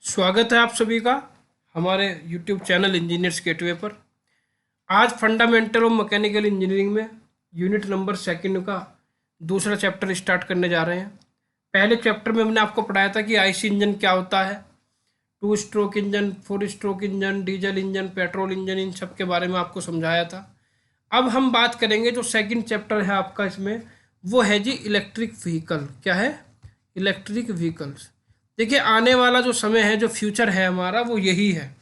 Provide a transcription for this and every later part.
स्वागत है आप सभी का हमारे YouTube चैनल इंजीनियर्स गेटवे पर। आज फंडामेंटल ऑफ मैकेनिकल इंजीनियरिंग में यूनिट नंबर सेकंड का दूसरा चैप्टर स्टार्ट करने जा रहे हैं। पहले चैप्टर में हमने आपको पढ़ाया था कि आईसी इंजन क्या होता है, 2 stroke engine, 4 stroke engine, diesel engine, petrol engine, इन सब के बारे में आपको समझाया था। अब हम बात करेंगे जो सेकंड चैप्टर है आपका इसमें, वो है जी इलेक्ट्रिक व्हीकल। क्या है? Electric vehicles. देखिए आने वाला जो समय है, जो फ्यूचर है हमारा, वो यही है।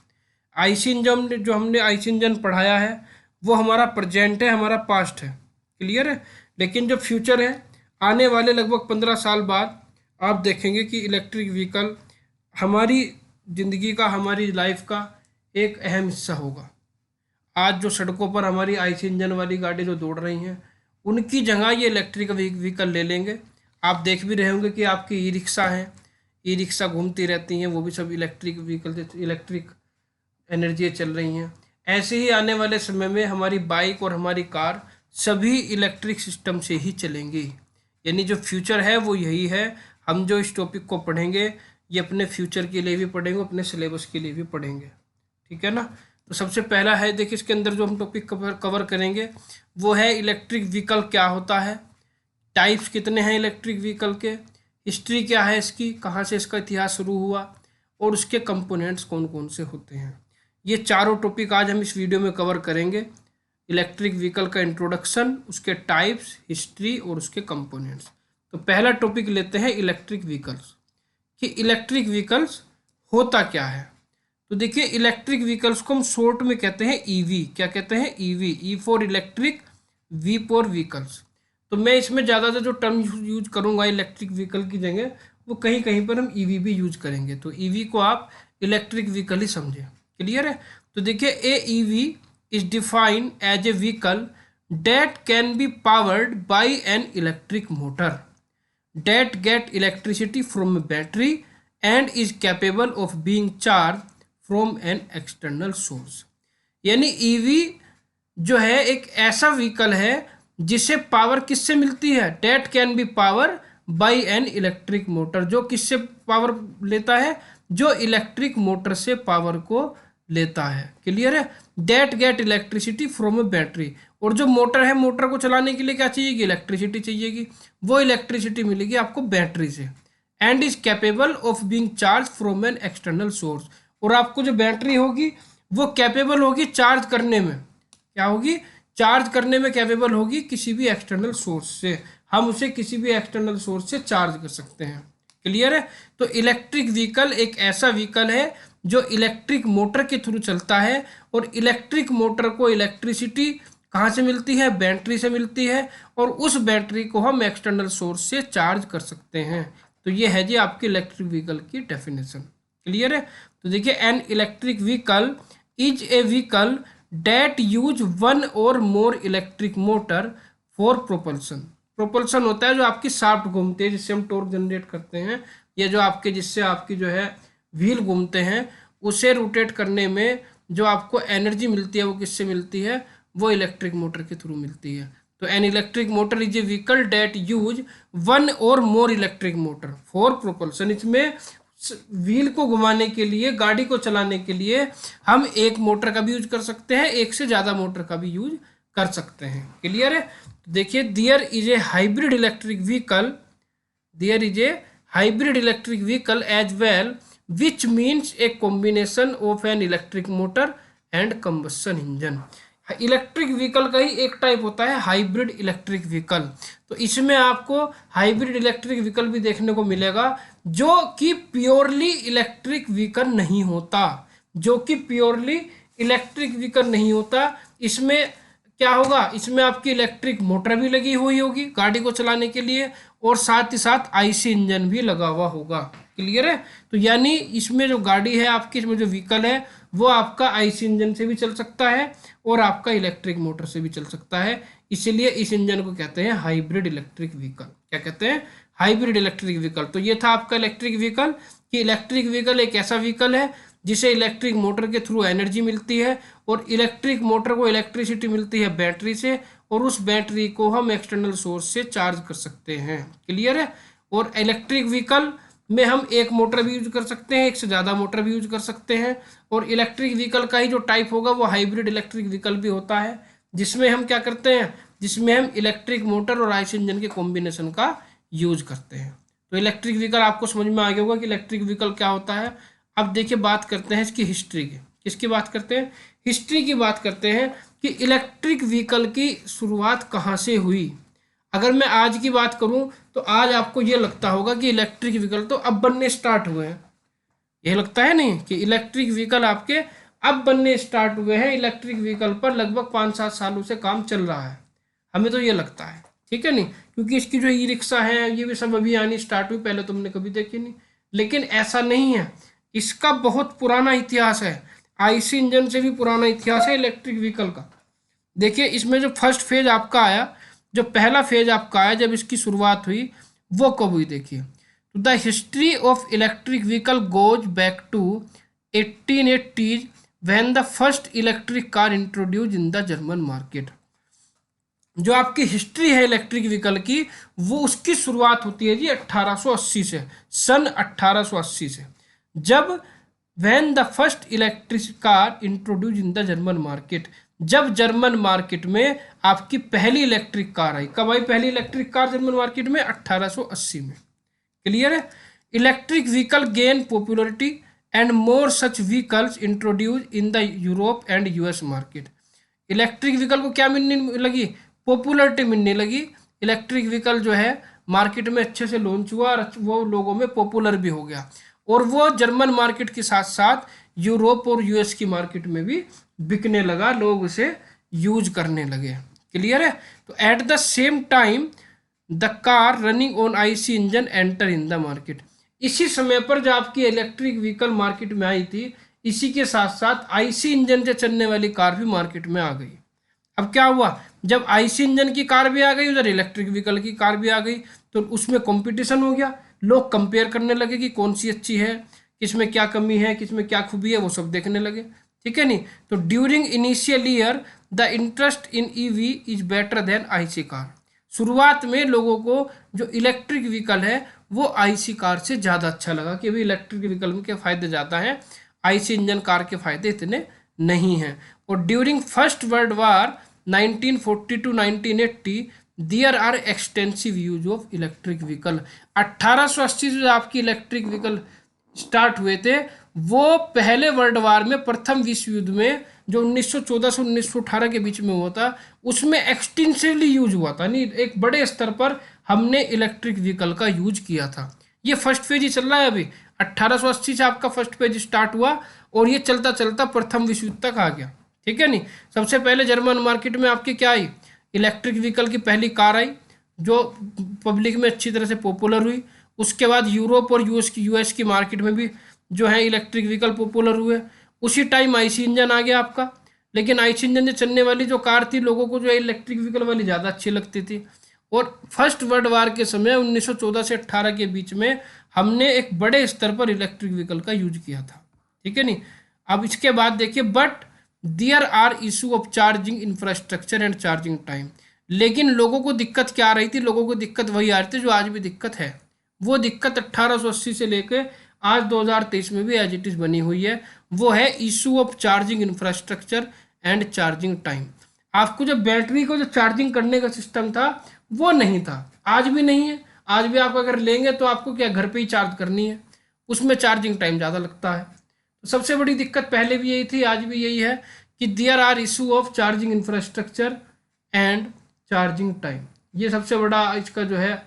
आईसी इंजन जो हमने आईसी इंजन पढ़ाया है वो हमारा प्रेजेंट है, हमारा पास्ट है। क्लियर है? लेकिन जो फ्यूचर है, आने वाले लगभग 15 साल बाद आप देखेंगे कि इलेक्ट्रिक व्हीकल हमारी ज़िंदगी का, हमारी लाइफ का एक अहम हिस्सा होगा। आज जो सड़कों पर हमारी आईसी इंजन वाली गाड़ी जो दौड़ रही हैं, उनकी जगह ये इलेक्ट्रिक व्हीकल ले लेंगे। आप देख भी रहे होंगे कि आपकी ई रिक्शा हैं, ई रिक्शा घूमती रहती हैं, वो भी सब इलेक्ट्रिक व्हीकल, इलेक्ट्रिक एनर्जी चल रही हैं। ऐसे ही आने वाले समय में हमारी बाइक और हमारी कार सभी इलेक्ट्रिक सिस्टम से ही चलेंगी। यानी जो फ्यूचर है वो यही है। हम जो इस टॉपिक को पढ़ेंगे ये अपने फ्यूचर के लिए भी पढ़ेंगे, अपने सिलेबस के लिए भी पढ़ेंगे। ठीक है ना? तो सबसे पहला है, देखिए इसके अंदर जो हम टॉपिक कवर करेंगे वो है इलेक्ट्रिक व्हीकल क्या होता है, टाइप्स कितने हैं इलेक्ट्रिक व्हीकल के, हिस्ट्री क्या है इसकी, कहाँ से इसका इतिहास शुरू हुआ, और उसके कंपोनेंट्स कौन कौन से होते हैं। ये चारों टॉपिक आज हम इस वीडियो में कवर करेंगे। इलेक्ट्रिक व्हीकल का इंट्रोडक्शन, उसके टाइप्स, हिस्ट्री और उसके कंपोनेंट्स। तो पहला टॉपिक लेते हैं इलेक्ट्रिक व्हीकल्स, कि इलेक्ट्रिक व्हीकल्स होता क्या है। तो देखिए इलेक्ट्रिक व्हीकल्स को हम शॉर्ट में कहते हैं ईवी। क्या कहते हैं? EV. E for electric, V for vehicles. तो मैं इसमें ज़्यादातर जो टर्म यूज करूँगा इलेक्ट्रिक व्हीकल की जगह, वो कहीं कहीं पर हम ईवी भी यूज करेंगे। तो ईवी को आप इलेक्ट्रिक व्हीकल ही समझें। क्लियर है? तो देखिए a EV is defined as a vehicle that can be powered by an electric motor that get electricity from a battery and is capable of being charge from an external source. यानी EV जो है एक ऐसा vehicle है जिसे power किससे मिलती है? Date can B power by an electric motor. जो किससे पावर लेता है? जो इलेक्ट्रिक मोटर से पावर को लेता है। क्लियर है? That get electricity from a battery. और जो मोटर है, मोटर को चलाने के लिए क्या चाहिएगी? इलेक्ट्रिसिटी चाहिएगी। वो इलेक्ट्रिसिटी मिलेगी आपको बैटरी से। And is capable of being charge from an external source. और आपको जो बैटरी होगी वो कैपेबल होगी चार्ज करने में। क्या होगी? चार्ज करने में कैपेबल होगी किसी भी एक्सटर्नल सोर्स से। हम उसे किसी भी एक्सटर्नल सोर्स से चार्ज कर सकते हैं। क्लियर है? तो इलेक्ट्रिक व्हीकल एक ऐसा व्हीकल है जो इलेक्ट्रिक मोटर के थ्रू चलता है, और इलेक्ट्रिक मोटर को इलेक्ट्रिसिटी कहाँ से मिलती है? बैटरी से मिलती है, और उस बैटरी को हम एक्सटर्नल सोर्स से चार्ज कर सकते हैं। तो ये है जी आपकी इलेक्ट्रिक व्हीकल की डेफिनेशन। क्लियर है? तो देखिए an electric vehicle is a vehicle that use one or more electric motor for propulsion. Propulsion होता है जो आपकी शाफ्ट घूमते हैं, जिससे हम टॉर्क जनरेट करते हैं, या जो आपके जिससे आपकी जो है व्हील घूमते हैं, उसे रोटेट करने में जो आपको एनर्जी मिलती है वो किससे मिलती है? वो इलेक्ट्रिक मोटर के थ्रू मिलती है। तो an electric motor is a vehicle that use one or more electric motor for propulsion. इसमें व्हील को घुमाने के लिए, गाड़ी को चलाने के लिए हम एक मोटर का भी यूज कर सकते हैं, एक से ज़्यादा मोटर का भी यूज कर सकते हैं। क्लियर है? तो देखिए there is a hybrid electric vehicle, there is a hybrid electric vehicle as well, which means a combination of an electric motor and combustion engine. Electric vehicle का ही एक टाइप होता है हाइब्रिड इलेक्ट्रिक व्हीकल। तो इसमें आपको hybrid electric vehicle भी देखने को मिलेगा, जो कि प्योरली इलेक्ट्रिक व्हीकल नहीं होता, जो कि प्योरली इलेक्ट्रिक व्हीकल नहीं होता। इसमें क्या होगा? इसमें आपकी इलेक्ट्रिक मोटर भी लगी हुई होगी गाड़ी को चलाने के लिए, और साथ ही साथ आईसी इंजन भी लगा हुआ होगा। क्लियर है? तो यानी इसमें जो गाड़ी है आपकी, इसमें जो व्हीकल है वो आपका आईसी इंजन से भी चल सकता है और आपका इलेक्ट्रिक मोटर से भी चल सकता है। इसीलिए इस इंजन को कहते हैं हाइब्रिड इलेक्ट्रिक व्हीकल। क्या कहते हैं? Hybrid electric vehicle. तो ये था आपका इलेक्ट्रिक व्हीकल, कि इलेक्ट्रिक व्हीकल एक ऐसा व्हीकल है जिसे इलेक्ट्रिक मोटर के थ्रू एनर्जी मिलती है, और इलेक्ट्रिक मोटर को इलेक्ट्रिसिटी मिलती है बैटरी से, और उस बैटरी को हम एक्सटर्नल सोर्स से चार्ज कर सकते हैं। क्लियर है? और इलेक्ट्रिक व्हीकल में हम एक मोटर भी यूज कर सकते हैं, एक से ज़्यादा मोटर भी यूज कर सकते हैं। और इलेक्ट्रिक व्हीकल का ही जो टाइप होगा वो हाइब्रिड इलेक्ट्रिक व्हीकल भी होता है, जिसमें हम क्या करते हैं, जिसमें हम इलेक्ट्रिक मोटर और आईसी इंजन के कॉम्बिनेशन का यूज करते हैं। तो इलेक्ट्रिक व्हीकल आपको समझ में आ गया होगा कि इलेक्ट्रिक व्हीकल क्या होता है। अब देखिए बात करते हैं इसकी हिस्ट्री की। किसकी बात करते हैं? हिस्ट्री की बात करते हैं कि इलेक्ट्रिक व्हीकल की शुरुआत कहाँ से हुई। अगर मैं आज की बात करूं तो आज आपको ये लगता होगा कि इलेक्ट्रिक व्हीकल तो अब बनने स्टार्ट हुए हैं। यह लगता है नहीं कि इलेक्ट्रिक व्हीकल आपके अब बनने स्टार्ट हुए हैं। इलेक्ट्रिक व्हीकल पर लगभग 5-7 सालों से काम चल रहा है, हमें तो ये लगता है, ठीक है नहीं, क्योंकि इसकी जो ई रिक्शा है ये भी सब अभी आनी स्टार्ट हुई, पहले तुमने कभी देखी नहीं। लेकिन ऐसा नहीं है, इसका बहुत पुराना इतिहास है, आईसी इंजन से भी पुराना इतिहास है इलेक्ट्रिक व्हीकल का। देखिए इसमें जो फर्स्ट फेज आपका आया, जो पहला फेज आपका आया जब इसकी शुरुआत हुई, वो कब हुई देखिए। तो the history of electric vehicle goes back to 1880s when the first electric car introduce in the German market. जो आपकी हिस्ट्री है इलेक्ट्रिक व्हीकल की, वो उसकी शुरुआत होती है जी 1880 से, सन 1880 से, जब when the first electric car introduce in the German market, जब जर्मन मार्केट में आपकी पहली इलेक्ट्रिक कार आई। कब आई पहली इलेक्ट्रिक कार जर्मन मार्केट में? 1880 में। क्लियर है? Electric vehicle gain popularity and more such vehicles introduce in the Europe and US market. Electric vehicle को क्या मिलने लगी? पॉपुलरिटी मिलने लगी। इलेक्ट्रिक व्हीकल जो है मार्केट में अच्छे से लॉन्च हुआ और वो लोगों में पॉपुलर भी हो गया, और वो जर्मन मार्केट के साथ साथ यूरोप और यूएस की मार्केट में भी बिकने लगा, लोग उसे यूज करने लगे। क्लियर है? तो at the same time the car running on IC engine enter in the market. इसी समय पर जो आपकी इलेक्ट्रिक व्हीकल मार्केट में आई थी, इसी के साथ साथ आईसी इंजन से चलने वाली कार भी मार्केट में आ गई। अब क्या हुआ, जब आईसी इंजन की कार भी आ गई, उधर इलेक्ट्रिक व्हीकल की कार भी आ गई, तो उसमें कंपटीशन हो गया। लोग कंपेयर करने लगे कि कौन सी अच्छी है, किसमें क्या कमी है, किसमें क्या खूबी है, वो सब देखने लगे। ठीक है नहीं? तो during initial year the interest in EV is better than IC car. शुरुआत में लोगों को जो इलेक्ट्रिक व्हीकल है वो आईसी कार से ज़्यादा अच्छा लगा कि भाई इलेक्ट्रिक व्हीकल के फ़ायदे ज़्यादा हैं, आईसी इंजन कार के फ़ायदे इतने नहीं हैं। और during first world war 1940 to 1980 there are extensive use of electric vehicle. 1880 से आपकी इलेक्ट्रिक व्हीकल स्टार्ट हुए थे, वो पहले वर्ल्ड वार में, प्रथम विश्व युद्ध में, जो 1914 से 1918 के बीच में हुआ था, उसमें एक्सटेंसिवली यूज हुआ था। नहीं, एक बड़े स्तर पर हमने इलेक्ट्रिक व्हीकल का यूज किया था। ये फर्स्ट फेज ही चल रहा है अभी। 1880 से आपका फर्स्ट फेज स्टार्ट हुआ और ये चलता चलता प्रथम विश्व युद्ध तक आ गया। ठीक है नहीं? सबसे पहले जर्मन मार्केट में आपकी क्या आई? इलेक्ट्रिक व्हीकल की पहली कार आई, जो पब्लिक में अच्छी तरह से पॉपुलर हुई। उसके बाद यूरोप और यूएस की मार्केट में भी जो है इलेक्ट्रिक व्हीकल पॉपुलर हुए। उसी टाइम आईसी इंजन आ गया आपका। लेकिन आईसी इंजन से चलने वाली जो कार थी, लोगों को जो है इलेक्ट्रिक व्हीकल वाली ज़्यादा अच्छी लगती थी। और फर्स्ट वर्ल्ड वार के समय 1914 से 18 के बीच में हमने एक बड़े स्तर पर इलेक्ट्रिक व्हीकल का यूज किया था। ठीक है नहीं? अब इसके बाद देखिए, but there are issue of charging infrastructure and charging time. लेकिन लोगों को दिक्कत क्या आ रही थी? लोगों को दिक्कत वही आ रही थी जो आज भी दिक्कत है। वो दिक्कत 1880 से लेकर आज 2023 में भी एज इट इज़ बनी हुई है। वो है issue of charging infrastructure and charging time. आपको जो बैटरी को जो चार्जिंग करने का सिस्टम था वो नहीं था, आज भी नहीं है। आज भी आप अगर लेंगे तो आपको क्या घर पे ही चार्ज करनी है, उसमें चार्जिंग टाइम ज़्यादा लगता है। तो सबसे बड़ी दिक्कत पहले भी यही थी, आज भी यही है कि there are issue of charging infrastructure and charging time. ये सबसे बड़ा इसका जो है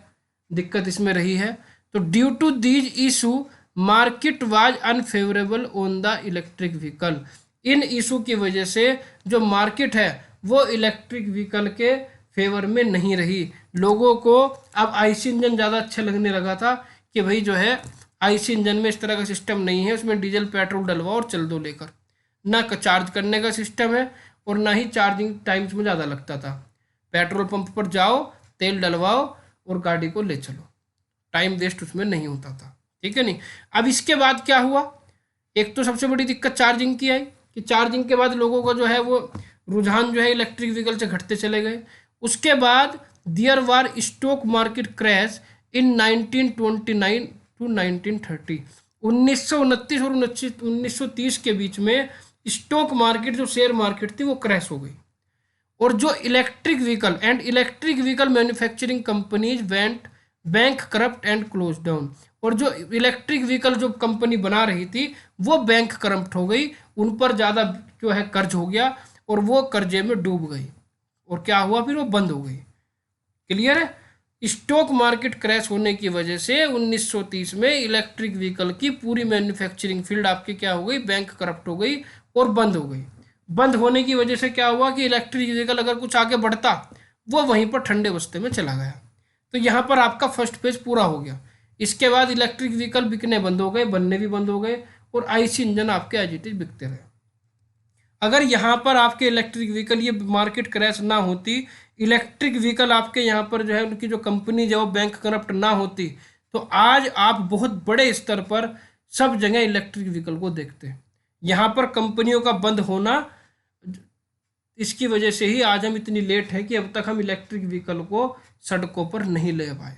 दिक्कत इसमें रही है। तो due to these issue market was unfavourable on the electric vehicle. इन इशू की वजह से जो मार्केट है वो इलेक्ट्रिक व्हीकल के फेवर में नहीं रही। लोगों को अब आईसी इंजन ज़्यादा अच्छा लगने लगा था कि भाई जो है आईसी इंजन में इस तरह का सिस्टम नहीं है, उसमें डीजल पेट्रोल डलवाओ और चल दो लेकर, ना चार्ज करने का सिस्टम है और ना ही चार्जिंग टाइम्स में ज़्यादा लगता था। पेट्रोल पंप पर जाओ, तेल डलवाओ और गाड़ी को ले चलो, टाइम वेस्ट उसमें नहीं होता था। ठीक है नहीं? अब इसके बाद क्या हुआ? एक तो सबसे बड़ी दिक्कत चार्जिंग की आई कि चार्जिंग के बाद लोगों का जो है वो रुझान जो है इलेक्ट्रिक व्हीकल से घटते चले गए। उसके बाद there was stock market crash in 1929 to 1930। 1929 और 1930 के बीच में स्टॉक मार्केट जो शेयर मार्केट थी वो क्रैश हो गई, और जो electric vehicle and electric vehicle manufacturing companies went bankrupt and close down, और जो इलेक्ट्रिक व्हीकल जो कंपनी बना रही थी वो बैंक करप्ट हो गई, उन पर ज़्यादा जो है कर्ज हो गया और वो कर्जे में डूब गई, और क्या हुआ फिर वो बंद हो गई। क्लियर है? स्टॉक मार्केट क्रैश होने की वजह से 1930 में इलेक्ट्रिक व्हीकल की पूरी मैन्युफैक्चरिंग फील्ड आपकी क्या हो गई, बैंक करप्ट हो गई और बंद हो गई। बंद होने की वजह से क्या हुआ कि इलेक्ट्रिक व्हीकल अगर कुछ आगे बढ़ता वो वहीं पर ठंडे बस्ते में चला गया। तो यहाँ पर आपका फर्स्ट फेज पूरा हो गया। इसके बाद इलेक्ट्रिक व्हीकल बिकने बंद हो गए, बनने भी बंद हो गए, और आईसी इंजन आपके एज इट इज बिकते रहे। अगर यहाँ पर आपके इलेक्ट्रिक व्हीकल ये मार्केट क्रैश ना होती, इलेक्ट्रिक व्हीकल आपके यहाँ पर जो है उनकी जो कंपनी जो बैंक करप्ट ना होती, तो आज आप बहुत बड़े स्तर पर सब जगह इलेक्ट्रिक व्हीकल को देखते। यहाँ पर कंपनियों का बंद होना, इसकी वजह से ही आज हम इतनी लेट हैं कि अब तक हम इलेक्ट्रिक व्हीकल को सड़कों पर नहीं ले पाए।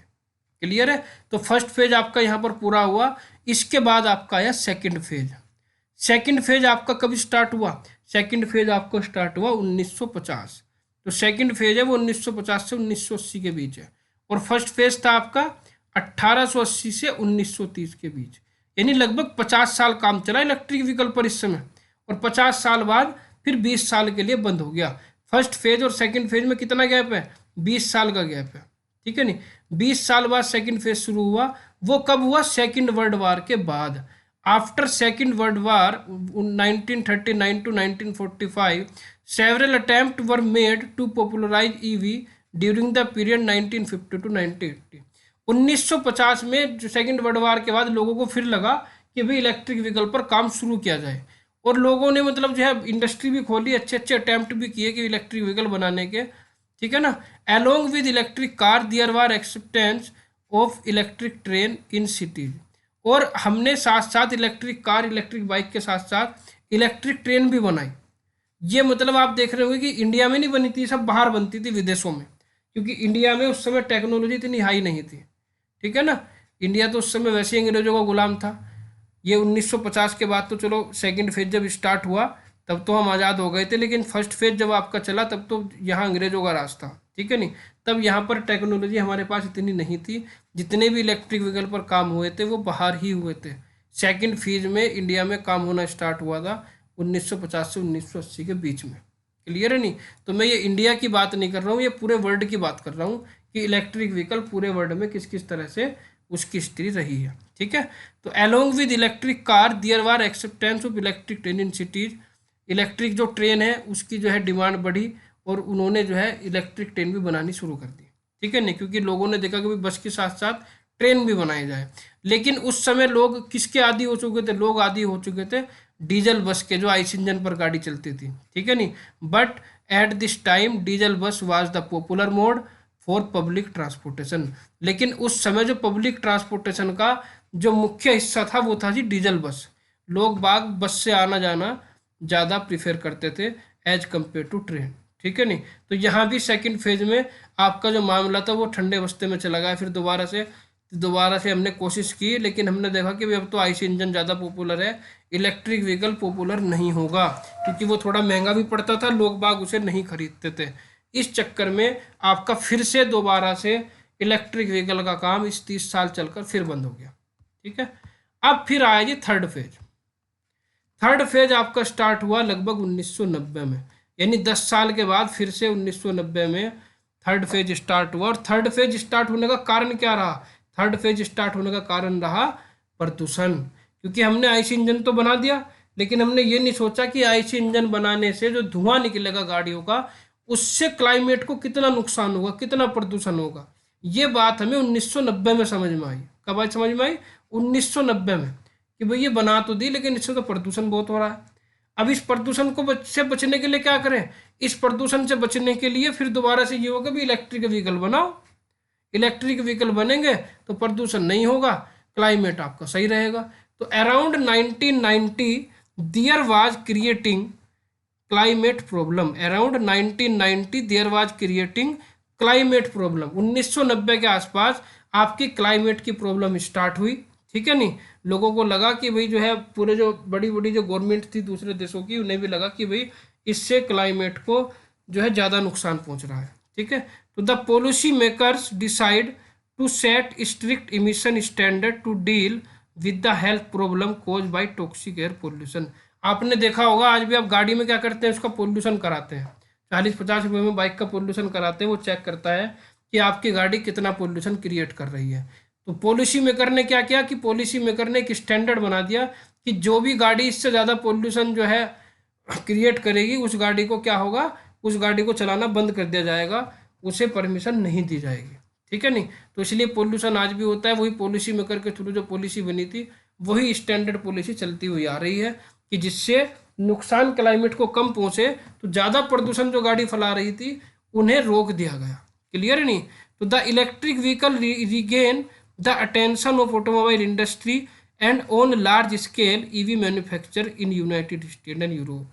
क्लियर है? तो फर्स्ट फेज आपका यहाँ पर पूरा हुआ। इसके बाद आपका आया सेकंड फेज। सेकंड फेज आपका कब स्टार्ट हुआ? सेकंड फेज आपको स्टार्ट हुआ 1950। तो सेकंड फेज है वो 1950 से 1980 के बीच है, और फर्स्ट फेज था आपका 1880 से 1930 के बीच, यानी लगभग 50 साल काम चला इलेक्ट्रिक व्हीकल पर इस समय, और 50 साल बाद फिर 20 साल के लिए बंद हो गया। फर्स्ट फेज और सेकंड फेज में कितना गैप है? 20 साल का गैप है। ठीक है नहीं? 20 साल बाद सेकंड फेज शुरू हुआ। वो कब हुआ? सेकंड वर्ल्ड वार के बाद। After second world war 1939 to 1945 several attempts were made to popularize EV during the period 1950 to 1980। 1950 में जो सेकंड वर्ल्ड वार के बाद लोगों को फिर लगा कि भाई इलेक्ट्रिक व्हीकल पर काम शुरू किया जाए, और लोगों ने मतलब जो है इंडस्ट्री भी खोली, अच्छे अच्छे अटैम्प्ट भी किए कि इलेक्ट्रिक व्हीकल बनाने के। ठीक है ना? Along with electric car there were acceptance of electric train in cities, और हमने साथ साथ इलेक्ट्रिक कार इलेक्ट्रिक बाइक के साथ साथ इलेक्ट्रिक ट्रेन भी बनाई। ये मतलब आप देख रहे होंगे कि इंडिया में नहीं बनी थी, सब बाहर बनती थी विदेशों में, क्योंकि इंडिया में उस समय टेक्नोलॉजी इतनी हाई नहीं थी। ठीक है ना? इंडिया तो उस समय वैसे ही अंग्रेजों का गुलाम था। ये 1950 के बाद तो चलो सेकंड फेज जब स्टार्ट हुआ तब तो हम आज़ाद हो गए थे, लेकिन फर्स्ट फेज जब आपका चला तब तो यहाँ अंग्रेजों का राज था। ठीक है नहीं? तब यहाँ पर टेक्नोलॉजी हमारे पास इतनी नहीं थी। जितने भी इलेक्ट्रिक व्हीकल पर काम हुए थे वो बाहर ही हुए थे। सेकंड फेज में इंडिया में काम होना स्टार्ट हुआ था 1950 से 1980 के बीच में। क्लियर है नहीं? तो मैं ये इंडिया की बात नहीं कर रहा हूँ, ये पूरे वर्ल्ड की बात कर रहा हूँ कि इलेक्ट्रिक व्हीकल पूरे वर्ल्ड में किस किस तरह से उसकी हिस्ट्री रही है। ठीक है? तो along with electric car there were acceptance of electric train in cities. Electric जो ट्रेन है उसकी जो है डिमांड बढ़ी, और उन्होंने जो है इलेक्ट्रिक ट्रेन भी बनानी शुरू कर दी। ठीक है नहीं? क्योंकि लोगों ने देखा कि बस के साथ साथ ट्रेन भी बनाई जाए। लेकिन उस समय लोग किसके आदी हो चुके थे? लोग आदी हो चुके थे डीजल बस के, जो आइस इंजन पर गाड़ी चलती थी। ठीक है नहीं? But at this time diesel bus was the popular mode for public transportation. लेकिन उस समय जो पब्लिक ट्रांसपोर्टेशन का जो मुख्य हिस्सा था वो था जी डीजल बस। लोग बाग बस से आना जाना ज़्यादा प्रीफर करते थे एज कम्पेयर टू ट्रेन। ठीक है नहीं? तो यहाँ भी सेकंड फेज में आपका जो मामला था वो ठंडे बस्ते में चला गया। फिर दोबारा से हमने कोशिश की, लेकिन हमने देखा कि अब तो आईसी इंजन ज़्यादा पॉपुलर है, इलेक्ट्रिक व्हीकल पॉपुलर नहीं होगा, क्योंकि वो थोड़ा महंगा भी पड़ता था, लोग बाग उसे नहीं खरीदते थे। इस चक्कर में आपका फिर से दोबारा से इलेक्ट्रिक व्हीकल का काम इस 30 साल चलकर फिर बंद हो गया। ठीक है? अब फिर आया जी थर्ड फेज। थर्ड फेज आपका स्टार्ट हुआ लगभग 1990 में, यानी 10 साल के बाद फिर से 1990 में थर्ड फेज स्टार्ट हुआ। और थर्ड फेज स्टार्ट होने का कारण क्या रहा? थर्ड फेज स्टार्ट होने का कारण रहा प्रदूषण। क्योंकि हमने आईसी इंजन तो बना दिया, लेकिन हमने ये नहीं सोचा कि आईसी इंजन बनाने से जो धुआं निकलेगा गाड़ियों का, उससे क्लाइमेट को कितना नुकसान होगा, कितना प्रदूषण होगा। ये बात हमें 1990 में समझ में आई। कब आई समझ में आई? 1990 में, कि भाई ये बना तो दी लेकिन इससे तो प्रदूषण बहुत हो रहा है। अब इस प्रदूषण को से बचने के लिए क्या करें? इस प्रदूषण से बचने के लिए फिर दोबारा से ये होगा भी इलेक्ट्रिक व्हीकल बनाओ। इलेक्ट्रिक व्हीकल बनेंगे तो प्रदूषण नहीं होगा, क्लाइमेट आपका सही रहेगा। तो around 1990 there was creating climate problem. Around 1990 there was creating climate problem. 1990 के आसपास आपकी क्लाइमेट की प्रॉब्लम स्टार्ट हुई। ठीक है नहीं, लोगों को लगा कि भाई जो है पूरे जो बड़ी बड़ी जो गवर्नमेंट थी दूसरे देशों की, उन्हें भी लगा कि भाई इससे क्लाइमेट को जो है ज़्यादा नुकसान पहुंच रहा है। ठीक है, तो the policy makers decide to set strict emission standard to deal with the health problem cause by toxic air pollution. आपने देखा होगा आज भी आप गाड़ी में क्या करते हैं, उसका पोल्यूशन कराते हैं, 40-50 रुपये में बाइक का पोल्यूशन कराते हैं, वो चेक करता है कि आपकी गाड़ी कितना पोल्यूशन क्रिएट कर रही है। तो पॉलिसी मेकर ने क्या किया कि पॉलिसी मेकर ने एक स्टैंडर्ड बना दिया कि जो भी गाड़ी इससे ज़्यादा पोल्यूशन जो है क्रिएट करेगी उस गाड़ी को क्या होगा, उस गाड़ी को चलाना बंद कर दिया जाएगा, उसे परमिशन नहीं दी जाएगी। ठीक है नहीं, तो इसलिए पोल्यूशन आज भी होता है। वही पॉलिसी मेकर के थ्रू जो पॉलिसी बनी थी वही स्टैंडर्ड पॉलिसी चलती हुई आ रही है कि जिससे नुकसान क्लाइमेट को कम पहुंचे, तो ज़्यादा प्रदूषण जो गाड़ी फैला रही थी उन्हें रोक दिया गया। क्लियर है नहीं, तो the electric vehicle regain the attention of automobile industry and on large scale EV manufacture in United state and Europe.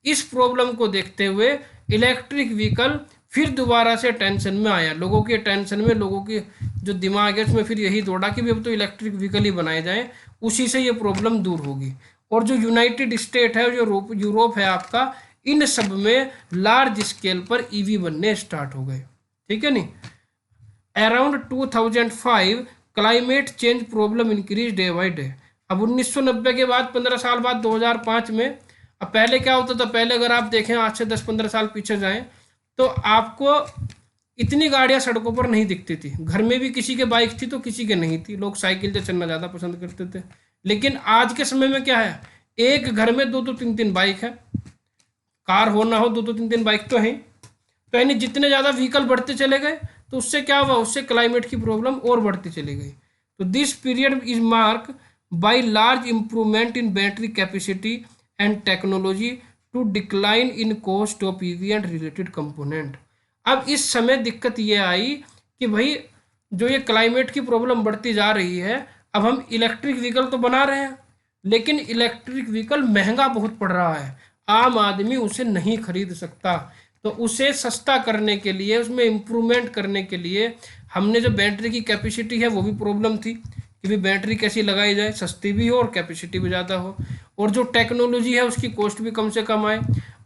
इस प्रॉब्लम को देखते हुए इलेक्ट्रिक व्हीकल फिर दोबारा से टेंशन में आया, लोगों के टेंशन में, लोगों के जो दिमाग है उसमें फिर यही दौड़ा कि भी अब तो इलेक्ट्रिक व्हीकल ही बनाए जाएं, उसी से ये प्रॉब्लम दूर होगी। और जो यूनाइटेड स्टेट है, जो यूरोप है आपका, इन सब में लार्ज स्केल पर ईवी बनने स्टार्ट हो गए। ठीक है नहीं, around 2005 climate change problem increase day by day. अब 1990 के बाद 15 साल बाद 2005 में, अब पहले क्या होता था, पहले अगर आप देखें आज से 10-15 साल पीछे जाएं तो आपको इतनी गाड़ियां सड़कों पर नहीं दिखती थी। घर में भी किसी के बाइक थी तो किसी के नहीं थी, लोग साइकिल से चलना ज़्यादा पसंद करते थे। लेकिन आज के समय में क्या है, एक घर में 2-3 बाइक है, कार हो ना हो 2-3 बाइक तो है। तो यानी जितने ज़्यादा व्हीकल बढ़ते चले गए तो उससे क्या हुआ, उससे क्लाइमेट की प्रॉब्लम और बढ़ती चली गई। तो this period is mark by large improvement in battery capacity and technology to decline in cost of EV and related component. अब इस समय दिक्कत ये आई कि भाई जो ये क्लाइमेट की प्रॉब्लम बढ़ती जा रही है, अब हम इलेक्ट्रिक व्हीकल तो बना रहे हैं लेकिन इलेक्ट्रिक व्हीकल महंगा बहुत पड़ रहा है, आम आदमी उसे नहीं खरीद सकता। तो उसे सस्ता करने के लिए, उसमें इम्प्रूवमेंट करने के लिए हमने जो बैटरी की कैपेसिटी है वो भी प्रॉब्लम थी कि भाई बैटरी कैसी लगाई जाए, सस्ती भी हो और कैपेसिटी भी ज़्यादा हो, और जो टेक्नोलॉजी है उसकी कॉस्ट भी कम से कम आए।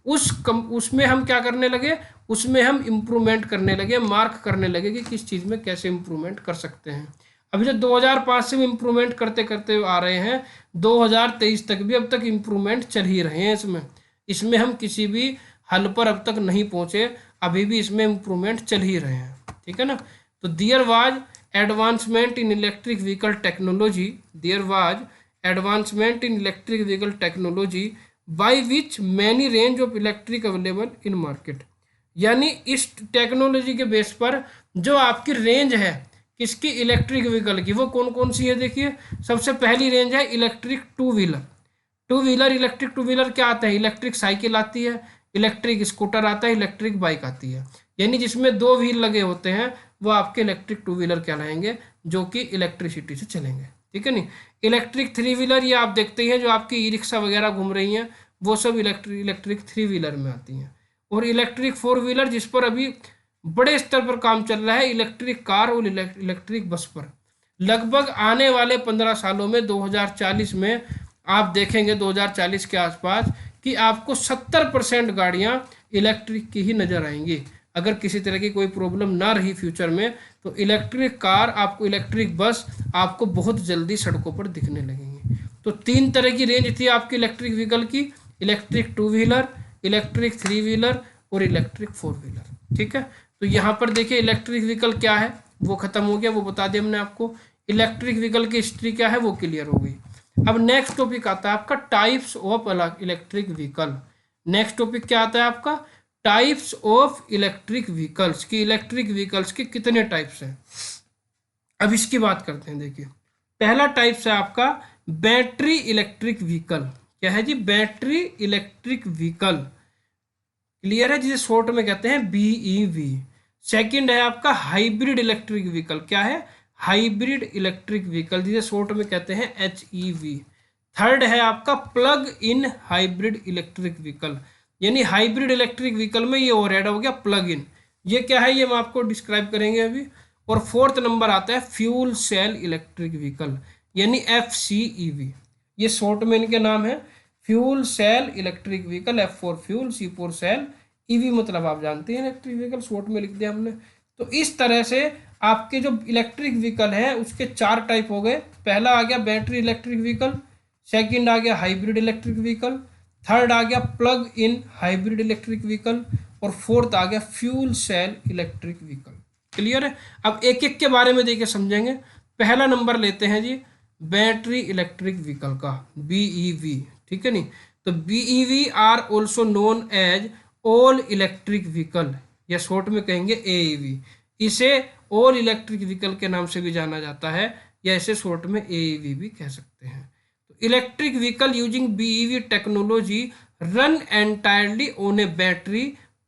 उसमें हम क्या करने लगे, उसमें हम इम्प्रूवमेंट करने लगे, मार्क करने लगे कि किस चीज़ में कैसे इम्प्रूवमेंट कर सकते हैं। अभी जो 2005 से इम्प्रूवमेंट करते करते आ रहे हैं, 2023 तक भी अब तक इम्प्रूवमेंट चल ही रहे हैं। इसमें हम किसी भी हल पर अब तक नहीं पहुंचे, अभी भी इसमें इम्प्रूवमेंट चल ही रहे हैं। ठीक है ना, तो there was advancement in electric vehicle technology, there was advancement in electric vehicle technology by which many range of electric available in market. यानी इस टेक्नोलॉजी के बेस पर जो आपकी रेंज है किसकी, इलेक्ट्रिक व्हीकल की, वो कौन कौन सी है देखिए। सबसे पहली रेंज है electric two wheeler. Electric two wheeler क्या आता है, इलेक्ट्रिक साइकिल आती है, इलेक्ट्रिक स्कूटर आता है, इलेक्ट्रिक बाइक आती है। यानी जिसमें 2 व्हील लगे होते हैं वो आपके इलेक्ट्रिक टू व्हीलर कहलाएंगे, जो कि इलेक्ट्रिसिटी से चलेंगे। ठीक है नहीं, इलेक्ट्रिक 3 व्हीलर ये आप देखते हैं जो आपकी ई रिक्शा वगैरह घूम रही हैं, वो सब इलेक्ट्रिक 3 व्हीलर में आती हैं। और इलेक्ट्रिक 4 व्हीलर जिस पर अभी बड़े स्तर पर काम चल रहा है, इलेक्ट्रिक कार और इलेक्ट्रिक बस पर। लगभग आने वाले 15 सालों में 2040 में आप देखेंगे 2040 के आसपास कि आपको 70% गाड़ियां इलेक्ट्रिक की ही नज़र आएंगी। अगर किसी तरह की कोई प्रॉब्लम ना रही फ्यूचर में, तो इलेक्ट्रिक कार आपको, इलेक्ट्रिक बस आपको बहुत जल्दी सड़कों पर दिखने लगेंगी। तो 3 तरह की रेंज थी आपकी इलेक्ट्रिक व्हीकल की, इलेक्ट्रिक 2 व्हीलर, इलेक्ट्रिक 3 व्हीलर और इलेक्ट्रिक 4 व्हीलर। ठीक है, तो यहाँ पर देखिए इलेक्ट्रिक व्हीकल क्या है वो खत्म हो गया, वो बता दिया हमने आपको। इलेक्ट्रिक व्हीकल की हिस्ट्री क्या है वो क्लियर हो गई। अब नेक्स्ट टॉपिक आता है आपका types of electric vehicle. Next topic क्या आता है आपका, टाइप्स ऑफ इलेक्ट्रिक व्हीकल्स की, इलेक्ट्रिक व्हीकल्स के कितने टाइप्स हैं। अब इसकी बात करते हैं। देखिए पहला टाइप्स है आपका बैटरी इलेक्ट्रिक व्हीकल। क्या है जी, बैटरी इलेक्ट्रिक व्हीकल, क्लियर है, जिसे शॉर्ट में कहते हैं BEV। सेकंड है आपका हाइब्रिड इलेक्ट्रिक व्हीकल। क्या है, हाइब्रिड इलेक्ट्रिक व्हीकल, जिसे शॉर्ट में कहते हैं HEV। थर्ड है आपका plug in hybrid electric vehicle, यानी हाइब्रिड इलेक्ट्रिक व्हीकल में ये और ऐड हो गया प्लग इन। ये क्या है ये हम आपको डिस्क्राइब करेंगे अभी। और फोर्थ नंबर आता है फ्यूल सेल इलेक्ट्रिक व्हीकल, यानी FCEV, ये शॉर्ट में इनके नाम है, fuel cell electric vehicle, F for fuel, C for cell, EV मतलब आप जानते हैं इलेक्ट्रिक व्हीकल, शॉर्ट में लिख दिया हमने। तो इस तरह से आपके जो इलेक्ट्रिक व्हीकल है उसके 4 टाइप हो गए। पहला आ गया बैटरी इलेक्ट्रिक व्हीकल, सेकंड आ गया हाइब्रिड इलेक्ट्रिक व्हीकल, थर्ड आ गया plug in hybrid electric vehicle, और फोर्थ आ गया fuel cell electric vehicle. Clear है? अब एक एक के बारे में देखिए समझेंगे। पहला नंबर लेते हैं जी बैटरी इलेक्ट्रिक व्हीकल का, BEV, ठीक है नहीं। तो BEV are also known as all electric vehicle, या शॉर्ट में कहेंगे AEV। इसे ऑल इलेक्ट्रिक व्हीकल के नाम से भी जाना जाता है, या इसे शॉर्ट में AEV भी कह सकते हैं। तो electric vehicle using BEV technology run entirely on A battery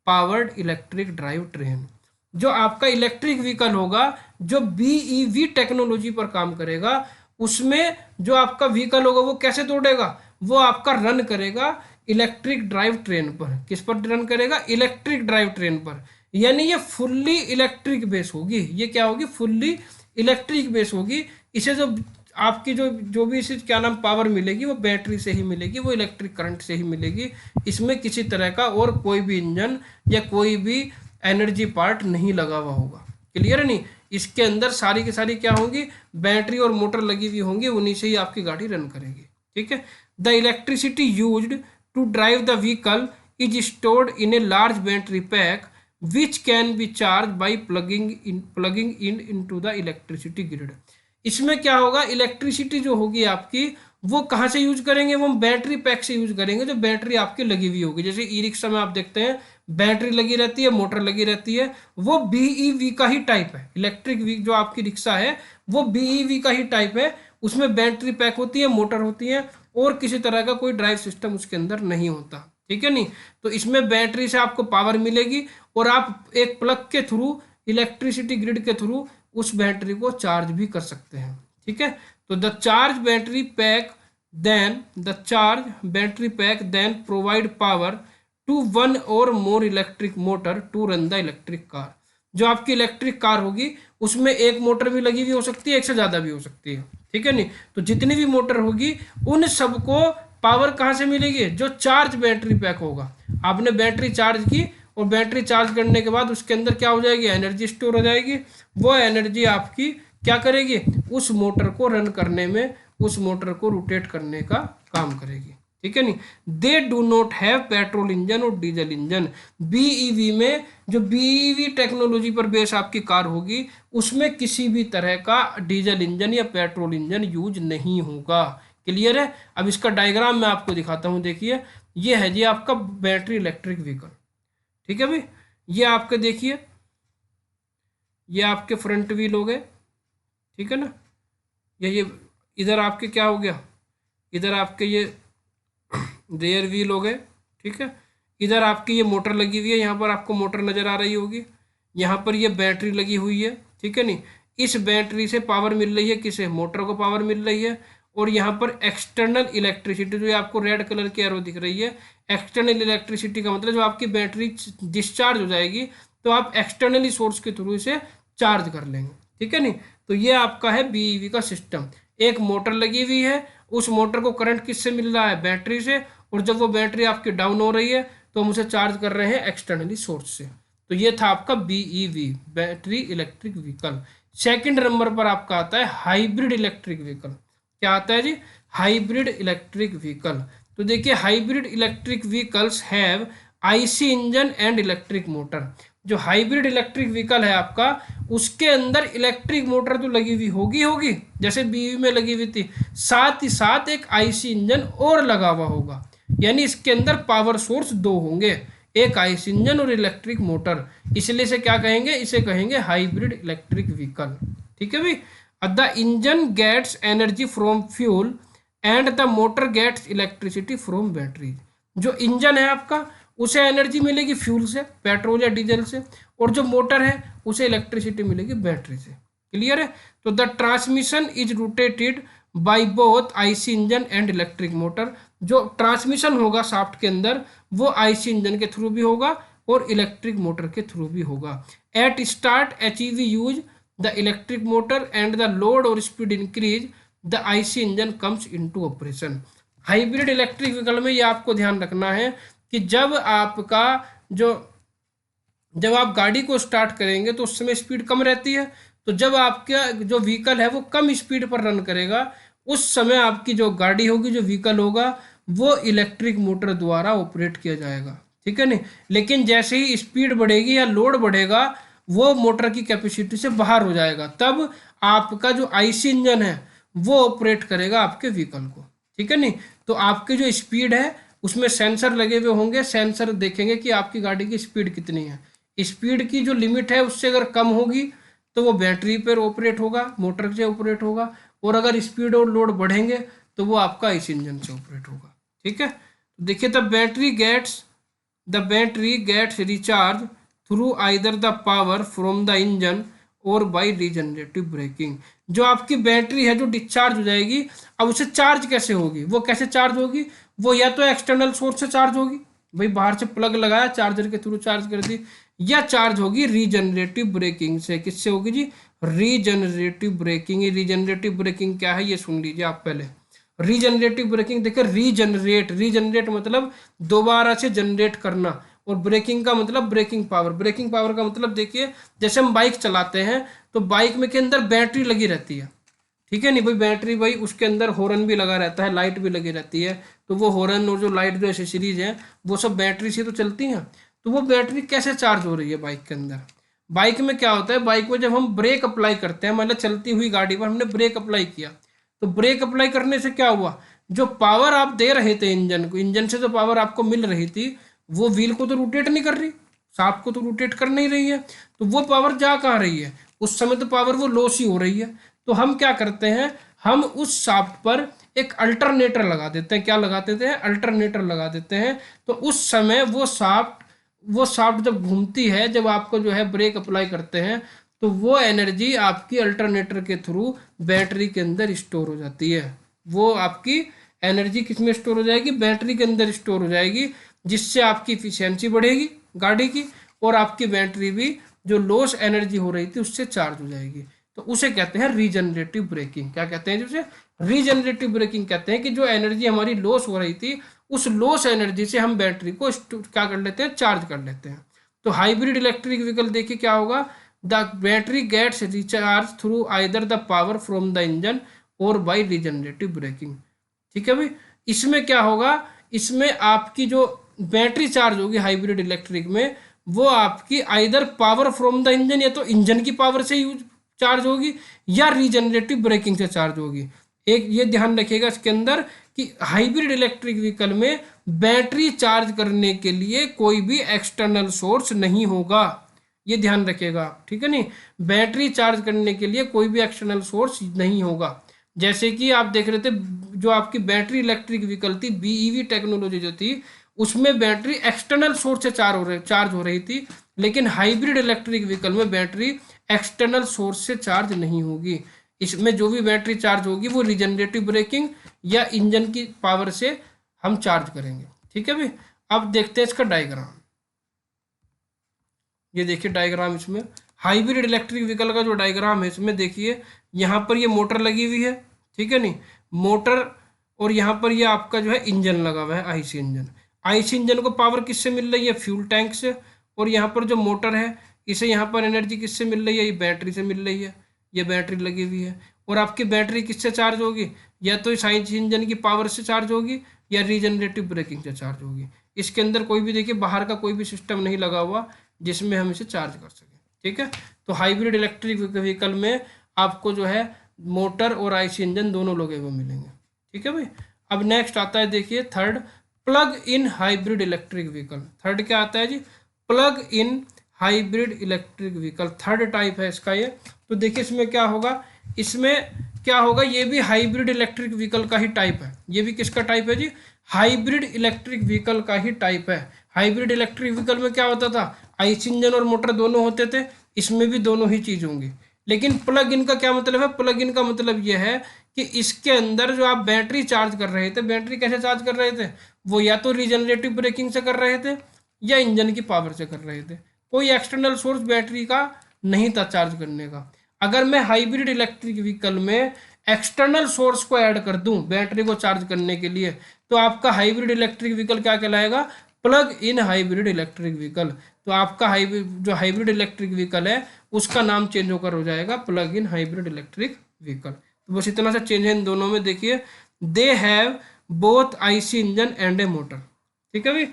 powered electric drive train. जो आपका इलेक्ट्रिक व्हीकल होगा जो BEV टेक्नोलॉजी पर काम करेगा, उसमें जो आपका व्हीकल होगा वो कैसे दौड़ेगा, वो आपका रन करेगा इलेक्ट्रिक ड्राइव ट्रेन पर। किस पर रन करेगा? इलेक्ट्रिक ड्राइव ट्रेन पर। यानी ये फुल्ली इलेक्ट्रिक बेस होगी। ये क्या होगी? फुल्ली इलेक्ट्रिक बेस होगी। इसे जो आपकी जो भी इसे क्या नाम पावर मिलेगी वो बैटरी से ही मिलेगी, वो इलेक्ट्रिक करंट से ही मिलेगी। इसमें किसी तरह का और कोई भी इंजन या कोई भी एनर्जी पार्ट नहीं लगा हुआ होगा। क्लियर है नहीं? इसके अंदर सारी की सारी क्या होंगी? बैटरी और मोटर लगी हुई होंगी, उन्हीं से ही आपकी गाड़ी रन करेगी। ठीक है। The electricity used to drive the vehicle is stored in a large battery pack which can be charge by plugging in to the electricity grid. इसमें क्या होगा? इलेक्ट्रिसिटी जो होगी आपकी वो कहाँ से यूज करेंगे? वो हम बैटरी पैक से यूज करेंगे, जो बैटरी आपकी लगी हुई होगी। जैसे ई रिक्शा में आप देखते हैं बैटरी लगी रहती है, मोटर लगी रहती है, वो BEV का ही टाइप है। इलेक्ट्रिक जो आपकी रिक्शा है वो BEV का ही टाइप है। उसमें बैटरी पैक होती है, मोटर होती है, और किसी तरह का कोई ड्राइव सिस्टम उसके अंदर नहीं होता। ठीक है नहीं? तो इसमें बैटरी से आपको पावर मिलेगी और आप एक प्लग के थ्रू, इलेक्ट्रिसिटी ग्रिड के थ्रू उस बैटरी को चार्ज भी कर सकते हैं। ठीक है। तो the charge battery pack then provide power to one or more electric motor to run the electric car. जो आपकी इलेक्ट्रिक कार होगी उसमें एक मोटर भी लगी हुई हो सकती है, एक से ज़्यादा भी हो सकती है। ठीक है नहीं? तो जितनी भी मोटर होगी उन सबको पावर कहाँ से मिलेगी? जो चार्ज बैटरी पैक होगा। आपने बैटरी चार्ज की और बैटरी चार्ज करने के बाद उसके अंदर क्या हो जाएगी? एनर्जी स्टोर हो जाएगी। वो एनर्जी आपकी क्या करेगी? उस मोटर को रन करने में, उस मोटर को रोटेट करने का काम करेगी। ठीक है नहीं? They do not have petrol engine और डीजल इंजन। BEV में जो BEV टेक्नोलॉजी पर बेस आपकी कार होगी उसमें किसी भी तरह का डीजल इंजन या पेट्रोल इंजन यूज नहीं होगा। क्लियर है? अब इसका डायग्राम मैं आपको दिखाता हूँ। देखिए ये है जी आपका बैटरी इलेक्ट्रिक व्हीकल। ठीक है भाई? ये आपके देखिए, ये आपके फ्रंट व्हील हो गए। ठीक है ना? ये इधर आपके क्या हो गया? इधर आपके ये रेयर व्हील हो गए। ठीक है। इधर आपकी ये मोटर लगी हुई है, यहाँ पर आपको मोटर नज़र आ रही होगी। यहाँ पर ये बैटरी लगी हुई है। ठीक है नहीं? इस बैटरी से पावर मिल रही है, किसे? मोटर को पावर मिल रही है। और यहाँ पर एक्सटर्नल इलेक्ट्रिसिटी, जो आपको रेड कलर की एरो दिख रही है, एक्सटर्नल इलेक्ट्रिसिटी का मतलब जो आपकी बैटरी डिस्चार्ज हो जाएगी तो आप एक्सटर्नली सोर्स के थ्रू इसे चार्ज कर लेंगे। ठीक है नहीं? तो ये आपका है BEV का सिस्टम। एक मोटर लगी हुई है, उस मोटर को करंट किससे मिल रहा है? बैटरी से। और जब वो बैटरी आपकी डाउन हो रही है तो हम उसे चार्ज कर रहे हैं एक्सटर्नली सोर्स से। तो ये था आपका BEV, battery electric vehicle. Second number पर आपका आता है हाइब्रिड इलेक्ट्रिक व्हीकल। क्या आता है जी? Hybrid electric vehicle. तो देखिए hybrid electric vehicles have IC engine and electric motor. जो हाइब्रिड इलेक्ट्रिक व्हीकल है आपका उसके अंदर इलेक्ट्रिक मोटर तो लगी हुई होगी जैसे BEV में लगी हुई थी, साथ ही साथ एक IC इंजन और लगा हुआ होगा। यानी इसके अंदर पावर सोर्स 2 होंगे, एक IC इंजन और इलेक्ट्रिक मोटर। इसलिए इसे क्या कहेंगे? इसे कहेंगे हाइब्रिड इलेक्ट्रिक व्हीकल। ठीक है भाई? The engine gets energy from fuel and the motor gets electricity from battery. जो इंजन है आपका उसे एनर्जी मिलेगी फ्यूल से, पेट्रोल या डीजल से, और जो मोटर है उसे इलेक्ट्रिसिटी मिलेगी बैटरी से। क्लियर है? तो the transmission is rotated by both IC engine and electric motor. जो ट्रांसमिशन होगा शाफ्ट के अंदर वो IC इंजन के थ्रू भी होगा और इलेक्ट्रिक मोटर के थ्रू भी होगा। At start HEV use the electric motor and the load or speed increase the IC engine comes into operation. Hybrid electric vehicle में ये आपको ध्यान रखना है कि जब आप गाड़ी को स्टार्ट करेंगे तो उस समय स्पीड कम रहती है, तो जब आपका जो व्हीकल है वो कम स्पीड पर रन करेगा, उस समय आपकी जो गाड़ी होगी, जो व्हीकल होगा, वो इलेक्ट्रिक मोटर द्वारा ऑपरेट किया जाएगा, ठीक है नहीं। लेकिन जैसे ही स्पीड बढ़ेगी या लोड बढ़ेगा, वो मोटर की कैपेसिटी से बाहर हो जाएगा, तब आपका जो आईसी इंजन है वो ऑपरेट करेगा आपके व्हीकल को, ठीक है नहीं। तो आपकी जो स्पीड है उसमें सेंसर लगे हुए होंगे, सेंसर देखेंगे कि आपकी गाड़ी की स्पीड कितनी है। स्पीड की जो लिमिट है उससे अगर कम होगी तो वो बैटरी पर ऑपरेट होगा, मोटर से ऑपरेट होगा, और अगर स्पीड और लोड बढ़ेंगे तो वो आपका इस इंजन से ऑपरेट होगा, ठीक है। तो देखिए, the battery gets recharge through either the power from the engine और बाई रीजनरेटिव ब्रेकिंग। जो आपकी बैटरी है जो डिस्चार्ज हो जाएगी, अब उसे चार्ज कैसे होगी, वो कैसे चार्ज होगी, वो या तो एक्सटर्नल सोर्स से चार्ज होगी, भाई बाहर से प्लग लगाया, चार्जर के थ्रू चार्ज कर दी, या चार्ज होगी रीजनरेटिव ब्रेकिंग से। किससे होगी जी, रीजनरेटिव ब्रेकिंग। रीजनरेटिव ब्रेकिंग क्या है ये सुन लीजिए आप पहले। रीजनरेटिव ब्रेकिंग देखिए, रीजनरेट मतलब दोबारा से जनरेट करना, और ब्रेकिंग का मतलब ब्रेकिंग पावर। ब्रेकिंग पावर का मतलब देखिए, जैसे हम बाइक चलाते हैं तो बाइक में के अंदर बैटरी लगी रहती है, ठीक है नहीं भाई, बैटरी भाई उसके अंदर हॉर्न भी लगा रहता है, लाइट भी लगी रहती है, तो वो हॉर्न और जो लाइट जो एसेसरीज है वो सब बैटरी से तो चलती हैं। तो वो बैटरी कैसे चार्ज हो रही है बाइक के अंदर, बाइक में क्या होता है, बाइक में जब हम ब्रेक अप्लाई करते हैं, मतलब चलती हुई गाड़ी पर हमने ब्रेक अप्लाई किया, तो ब्रेक अप्लाई करने से क्या हुआ, जो पावर आप दे रहे थे इंजन को, इंजन से जो पावर आपको मिल रही थी, वो व्हील को तो रोटेट नहीं कर रही, शाफ्ट को तो रोटेट कर नहीं रही है, तो वो पावर जा कहाँ रही है, उस समय तो पावर वो लॉस ही हो रही है। तो हम क्या करते हैं, हम उस शाफ्ट पर एक अल्टरनेटर लगा देते हैं। क्या लगा देते हैं, अल्टरनेटर लगा देते हैं। तो उस समय वो शाफ्ट जब घूमती है, जब आपको जो है ब्रेक अप्लाई करते हैं, तो वो एनर्जी आपकी अल्टरनेटर के थ्रू बैटरी के अंदर स्टोर हो जाती है। वो आपकी एनर्जी किस में स्टोर हो जाएगी, बैटरी के अंदर स्टोर हो जाएगी, जिससे आपकी इफिशियंसी बढ़ेगी गाड़ी की, और आपकी बैटरी भी जो लॉस एनर्जी हो रही थी उससे चार्ज हो जाएगी। तो उसे कहते हैं रीजनरेटिव ब्रेकिंग। क्या कहते हैं, जिसे रीजनरेटिव ब्रेकिंग कहते हैं, कि जो एनर्जी हमारी लॉस हो रही थी, उस लॉस एनर्जी से हम बैटरी को क्या कर लेते हैं, चार्ज कर लेते हैं। तो हाइब्रिड इलेक्ट्रिक व्हीकल देखिए क्या होगा, the battery gets recharge through either the power from the engine और बाई रीजनरेटिव ब्रेकिंग, ठीक है भाई। इसमें क्या होगा, इसमें आपकी जो बैटरी चार्ज होगी हाइब्रिड इलेक्ट्रिक में, वो आपकी either power from the engine, या तो इंजन की पावर से यूज चार्ज होगी, या रीजनरेटिव ब्रेकिंग से चार्ज होगी। एक ये ध्यान रखिएगा इसके अंदर कि हाइब्रिड इलेक्ट्रिक व्हीकल में बैटरी चार्ज करने के लिए कोई भी एक्सटर्नल सोर्स नहीं होगा, ये ध्यान रखिएगा, ठीक है नहीं। बैटरी चार्ज करने के लिए कोई भी एक्सटर्नल सोर्स नहीं होगा। जैसे कि आप देख रहे थे, जो आपकी बैटरी इलेक्ट्रिक व्हीकल थी, बीईवी टेक्नोलॉजी जो थी, उसमें बैटरी एक्सटर्नल सोर्स से चार्ज हो रही थी, लेकिन हाइब्रिड इलेक्ट्रिक व्हीकल में बैटरी एक्सटर्नल सोर्स से चार्ज नहीं होगी। इसमें जो भी बैटरी चार्ज होगी वो रीजनरेटिव ब्रेकिंग या इंजन की पावर से हम चार्ज करेंगे, ठीक है भाई। अब देखते हैं इसका डायग्राम। ये देखिए डायग्राम, इसमें हाइब्रिड इलेक्ट्रिक व्हीकल का जो डायग्राम है, इसमें देखिए यहाँ पर ये मोटर लगी हुई है, ठीक है नहीं, मोटर, और यहाँ पर ये आपका जो है इंजन लगा हुआ है, आईसी इंजन। आईसी इंजन को पावर किससे मिल रही है, फ्यूल टैंक से, और यहाँ पर जो मोटर है इसे यहाँ पर एनर्जी किससे मिल रही है, ये बैटरी से मिल रही है, ये बैटरी लगी हुई है। और आपकी बैटरी किससे चार्ज होगी, या तो इस आईसी इंजन की पावर से चार्ज होगी, या रीजनरेटिव ब्रेकिंग से चार्ज होगी। इसके अंदर कोई भी देखिए बाहर का कोई भी सिस्टम नहीं लगा हुआ जिसमें हम इसे चार्ज कर सकें, ठीक है। तो हाइब्रिड इलेक्ट्रिक व्हीकल में आपको जो है मोटर और आईसी इंजन दोनों लगे हुए मिलेंगे, ठीक है भाई। अब नेक्स्ट आता है देखिए third, plug in hybrid electric vehicle. Third क्या आता है जी, plug in hybrid electric vehicle, third type है इसका ये। तो देखिए इसमें क्या होगा, ये भी हाइब्रिड इलेक्ट्रिक व्हीकल का ही टाइप है। ये भी किसका टाइप है जी, हाइब्रिड इलेक्ट्रिक व्हीकल का ही टाइप है। हाइब्रिड इलेक्ट्रिक व्हीकल में क्या होता था, आईसी इंजन और मोटर दोनों होते थे, इसमें भी दोनों ही चीज होंगी। लेकिन प्लग इन का क्या मतलब है, प्लग इन का मतलब यह है कि इसके अंदर जो आप बैटरी चार्ज कर रहे थे, बैटरी कैसे चार्ज कर रहे थे, वो या तो रीजनरेटिव ब्रेकिंग से कर रहे थे या इंजन की पावर से कर रहे थे। कोई एक्सटर्नल सोर्स बैटरी का नहीं था चार्ज करने का। अगर मैं हाइब्रिड इलेक्ट्रिक व्हीकल में एक्सटर्नल सोर्स को ऐड कर दूं बैटरी को चार्ज करने के लिए, तो आपका हाइब्रिड इलेक्ट्रिक व्हीकल क्या कहलाएगा? Plug in hybrid electric vehicle. तो आपका हाइब्रिड इलेक्ट्रिक व्हीकल है उसका नाम चेंज होकर हो जाएगा plug in hybrid electric vehicle. तो बस इतना सा चेंज है इन दोनों में। देखिए, they have both IC engine and A motor. ठीक है भाई,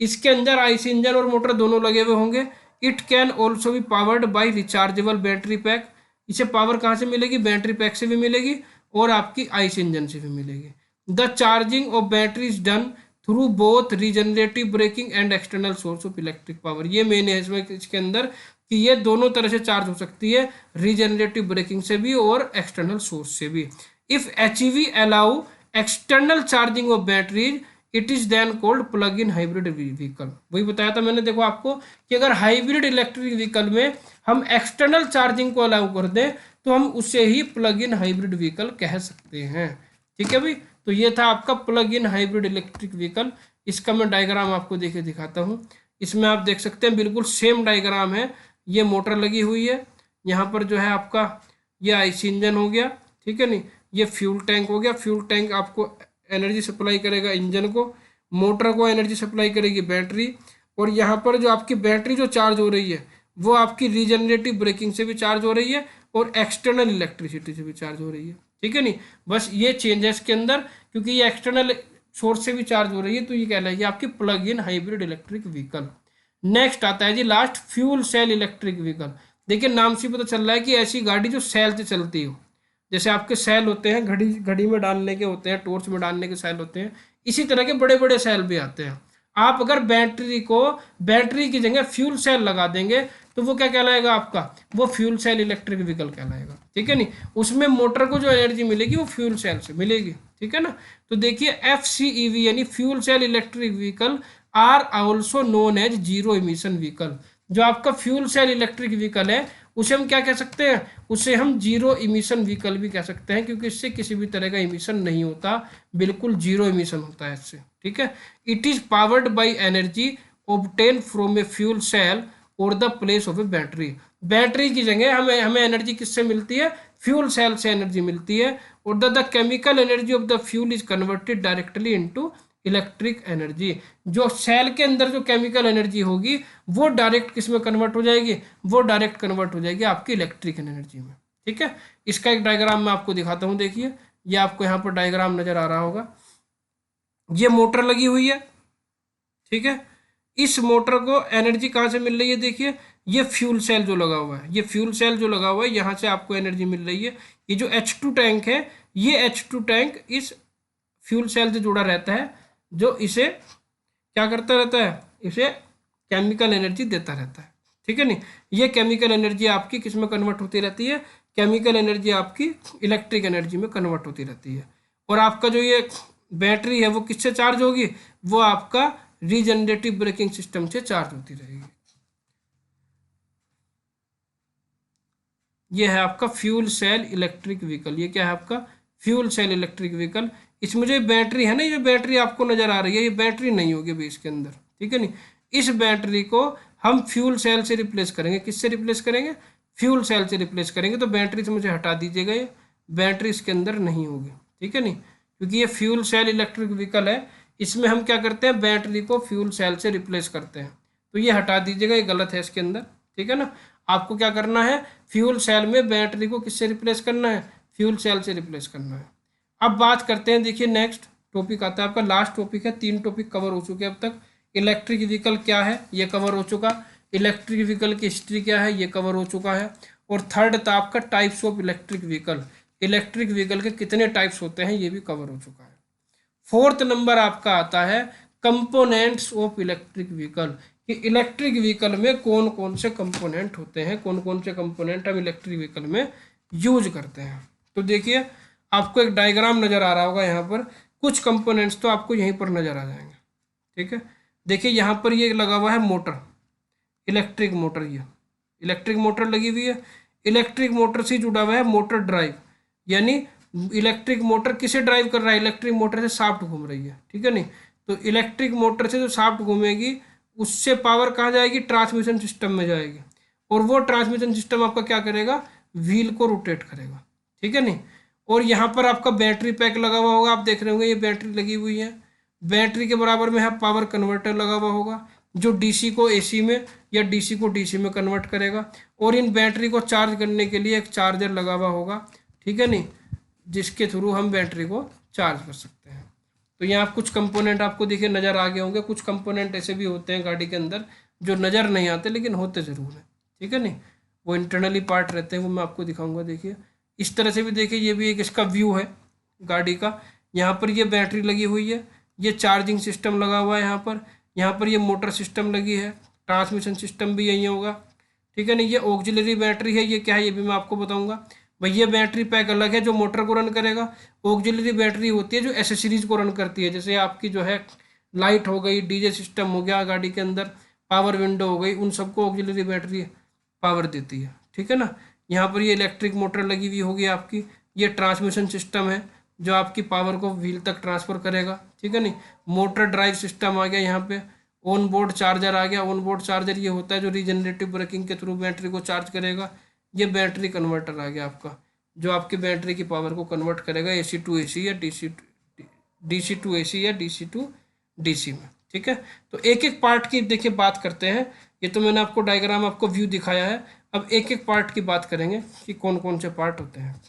इसके अंदर आईसी इंजन और मोटर दोनों लगे हुए होंगे। It can also be powered by rechargeable battery pack. इसे पावर कहाँ से मिलेगी? बैटरी पैक से भी मिलेगी और आपकी आईसी इंजन से भी मिलेगी। The charging of battery is done through both regenerative braking and external source of electric power. ये मेन है इसमें इसके अंदर कि ये दोनों तरह से चार्ज हो सकती है, रीजनरेटिव ब्रेकिंग से भी और एक्सटर्नल सोर्स से भी। If HEV allow external charging of batteries it is then called plug in hybrid vehicle. वही बताया था मैंने देखो आपको कि अगर हाइब्रिड इलेक्ट्रिक व्हीकल में हम एक्सटर्नल चार्जिंग को अलाउ कर दें तो हम उसे ही प्लग इन हाइब्रिड व्हीकल कह सकते हैं। ठीक है भाई, तो ये था आपका plug in hybrid electric vehicle. इसका मैं डायग्राम आपको देखे दिखाता हूँ। इसमें आप देख सकते हैं बिल्कुल सेम डायग्राम है। ये मोटर लगी हुई है, यहाँ पर जो है आपका ये आईसी इंजन हो गया, ठीक है नहीं, ये फ्यूल टैंक हो गया। फ्यूल टैंक आपको एनर्जी सप्लाई करेगा इंजन को, मोटर को एनर्जी सप्लाई करेगी बैटरी, और यहाँ पर जो आपकी बैटरी जो चार्ज हो रही है वो आपकी रीजनरेटिव ब्रेकिंग से भी चार्ज हो रही है और एक्सटर्नल इलेक्ट्रिसिटी से भी चार्ज हो रही है। ठीक है नहीं, बस ये चेंज है इसके अंदर, क्योंकि ये एक्सटर्नल सोर्स से भी चार्ज हो रही है तो ये कहलाएगी आपकी plug in hybrid electric vehicle. Next आता है जी last, fuel cell electric vehicle. देखिए नाम से पता चल रहा है कि ऐसी गाड़ी जो सेल से चलती हो, जैसे आपके सेल होते हैं घड़ी में डालने के होते हैं, टॉर्च में डालने के सेल होते हैं, इसी तरह के बड़े बड़े सेल भी आते हैं। आप अगर बैटरी की जगह फ्यूल सेल लगा देंगे तो वो क्या कहलाएगा आपका? वो फ्यूल सेल इलेक्ट्रिक व्हीकल कहलाएगा। ठीक है नहीं, उसमें मोटर को जो एनर्जी मिलेगी वो फ्यूल सेल से मिलेगी। ठीक है ना, तो देखिए FCEV यानी fuel cell electric vehicle are also known as zero emission vehicle. जो आपका फ्यूल सेल इलेक्ट्रिक व्हीकल है उसे हम क्या कह सकते हैं? उसे हम जीरो इमिशन व्हीकल भी कह सकते हैं, क्योंकि इससे किसी भी तरह का इमिशन नहीं होता, बिल्कुल जीरो इमिशन होता है इससे। ठीक है, it is powered by energy obtain from a fuel cell और the place of a battery. Battery की जगह हमें एनर्जी किससे मिलती है? फ्यूल सेल से एनर्जी मिलती है, और the chemical energy of the fuel is converted directly into electric energy. जो सेल के अंदर जो केमिकल एनर्जी होगी वो डायरेक्ट किस में कन्वर्ट हो जाएगी? वो डायरेक्ट कन्वर्ट हो जाएगी आपकी इलेक्ट्रिक एनर्जी में। ठीक है, इसका एक डायग्राम मैं आपको दिखाता हूँ। देखिए, ये आपको यहाँ पर डायग्राम नजर आ रहा होगा। ये मोटर लगी हुई है, ठीक है, इस मोटर को एनर्जी कहाँ से मिल रही है? देखिए, ये फ्यूल सेल जो लगा हुआ है, ये फ्यूल सेल जो लगा हुआ है यहाँ से आपको एनर्जी मिल रही है। ये जो H2 टैंक है, ये H2 टैंक इस फ्यूल सेल से जुड़ा रहता है, जो इसे क्या करता रहता है? इसे केमिकल एनर्जी देता रहता है। ठीक है नहीं, ये केमिकल एनर्जी आपकी किस में कन्वर्ट होती रहती है? केमिकल एनर्जी आपकी इलेक्ट्रिक एनर्जी में कन्वर्ट होती रहती है। और आपका जो ये बैटरी है वो किससे चार्ज होगी? वो आपका रीजनरेटिव ब्रेकिंग सिस्टम से चार्ज होती रहेगी। ये है आपका फ्यूल सेल इलेक्ट्रिक व्हीकल। ये क्या है आपका? Fuel cell electric vehicle. इसमें जो बैटरी है ना, ये बैटरी आपको नजर आ रही है, ये बैटरी नहीं होगी अभी इसके अंदर। ठीक है नहीं, इस बैटरी को हम फ्यूल सेल से रिप्लेस करेंगे। किससे रिप्लेस करेंगे? फ्यूल सेल से रिप्लेस करेंगे। तो बैटरी से मुझे हटा दीजिएगा, ये बैटरी इसके अंदर नहीं होगी। ठीक है नहीं, क्योंकि ये फ्यूल सेल इलेक्ट्रिक व्हीकल है, इसमें हम क्या करते हैं? बैटरी को फ्यूल सेल से रिप्लेस करते हैं। तो ये हटा दीजिएगा, ये गलत है इसके अंदर। ठीक है ना, आपको क्या करना है? फ्यूल सेल में बैटरी को किससे रिप्लेस करना है? फ्यूल सेल से रिप्लेस करना है। अब बात करते हैं, देखिए नेक्स्ट टॉपिक आता है आपका, लास्ट टॉपिक है। 3 टॉपिक कवर हो चुके हैं अब तक। इलेक्ट्रिक व्हीकल क्या है, ये कवर हो चुका। इलेक्ट्रिक व्हीकल की हिस्ट्री क्या है, ये कवर हो चुका है। और थर्ड था आपका types of electric vehicle. Electric vehicle के कितने टाइप्स होते हैं ये भी कवर हो चुका है। फोर्थ नंबर आपका आता है कंपोनेंट्स ऑफ इलेक्ट्रिक व्हीकल, कि इलेक्ट्रिक व्हीकल में कौन कौन से कंपोनेंट होते हैं, कौन कौन से कंपोनेंट हम इलेक्ट्रिक व्हीकल में यूज करते हैं। तो देखिए, आपको एक डायग्राम नजर आ रहा होगा यहाँ पर, कुछ कंपोनेंट्स तो आपको यहीं पर नजर आ जाएंगे। ठीक है, देखिए यहाँ पर ये लगा हुआ है मोटर, इलेक्ट्रिक मोटर। ये इलेक्ट्रिक मोटर लगी हुई है। इलेक्ट्रिक मोटर से जुड़ा हुआ है मोटर ड्राइव, यानी इलेक्ट्रिक मोटर किसे ड्राइव कर रहा है? इलेक्ट्रिक मोटर से शाफ्ट घूम रही है। ठीक है नहीं, तो इलेक्ट्रिक मोटर से जो शाफ्ट घूमेगी उससे पावर कहाँ जाएगी? ट्रांसमिशन सिस्टम में जाएगी, और वो ट्रांसमिशन सिस्टम आपका क्या करेगा? व्हील को रोटेट करेगा। ठीक है नहीं, और यहाँ पर आपका बैटरी पैक लगा हुआ होगा, आप देख रहे होंगे ये बैटरी लगी हुई है। बैटरी के बराबर में यहाँ पावर कन्वर्टर लगा हुआ होगा जो डीसी को एसी में या डीसी को डीसी में कन्वर्ट करेगा। और इन बैटरी को चार्ज करने के लिए एक चार्जर लगा हुआ होगा, ठीक है नहीं, जिसके थ्रू हम बैटरी को चार्ज कर सकते हैं। तो यहाँ कुछ कंपोनेंट आपको देखिए नज़र आ गए होंगे। कुछ कंपोनेंट ऐसे भी होते हैं गाड़ी के अंदर जो नज़र नहीं आते लेकिन होते ज़रूर हैं, ठीक है नहीं, वो इंटरनली पार्ट रहते हैं, वो मैं आपको दिखाऊंगा। देखिए इस तरह से भी देखिए, ये भी एक इसका व्यू है गाड़ी का। यहाँ पर ये बैटरी लगी हुई है, ये चार्जिंग सिस्टम लगा हुआ है यहाँ पर ये मोटर सिस्टम लगी है, ट्रांसमिशन सिस्टम भी यही होगा, ठीक है नहीं। ये ऑक्सिलरी बैटरी है, ये क्या है ये भी मैं आपको बताऊंगा भाई। ये बैटरी पैक अलग है जो मोटर को रन करेगा। ऑक्सिलरी बैटरी होती है जो एसेसरीज को रन करती है, जैसे आपकी जो है लाइट हो गई, डीजे सिस्टम हो गया गाड़ी के अंदर, पावर विंडो हो गई, उन सबको ऑक्सिलरी बैटरी पावर देती है, ठीक है ना। यहाँ पर ये इलेक्ट्रिक मोटर लगी हुई होगी आपकी। ये ट्रांसमिशन सिस्टम है जो आपकी पावर को व्हील तक ट्रांसफ़र करेगा, ठीक है नहीं। मोटर ड्राइव सिस्टम आ गया यहाँ पे। ऑन बोर्ड चार्जर आ गया। ऑन बोर्ड चार्जर ये होता है जो रीजनरेटिव ब्रेकिंग के थ्रू बैटरी को चार्ज करेगा। ये बैटरी कन्वर्टर आ गया आपका जो आपकी बैटरी की पावर को कन्वर्ट करेगा एसी टू एसी या डीसी टू एसी या डीसी टू डीसी में, ठीक है। तो एक एक पार्ट की देखिए बात करते हैं। ये तो मैंने आपको डायग्राम, आपको व्यू दिखाया है। अब एक एक पार्ट की बात करेंगे कि कौन कौन से पार्ट होते हैं।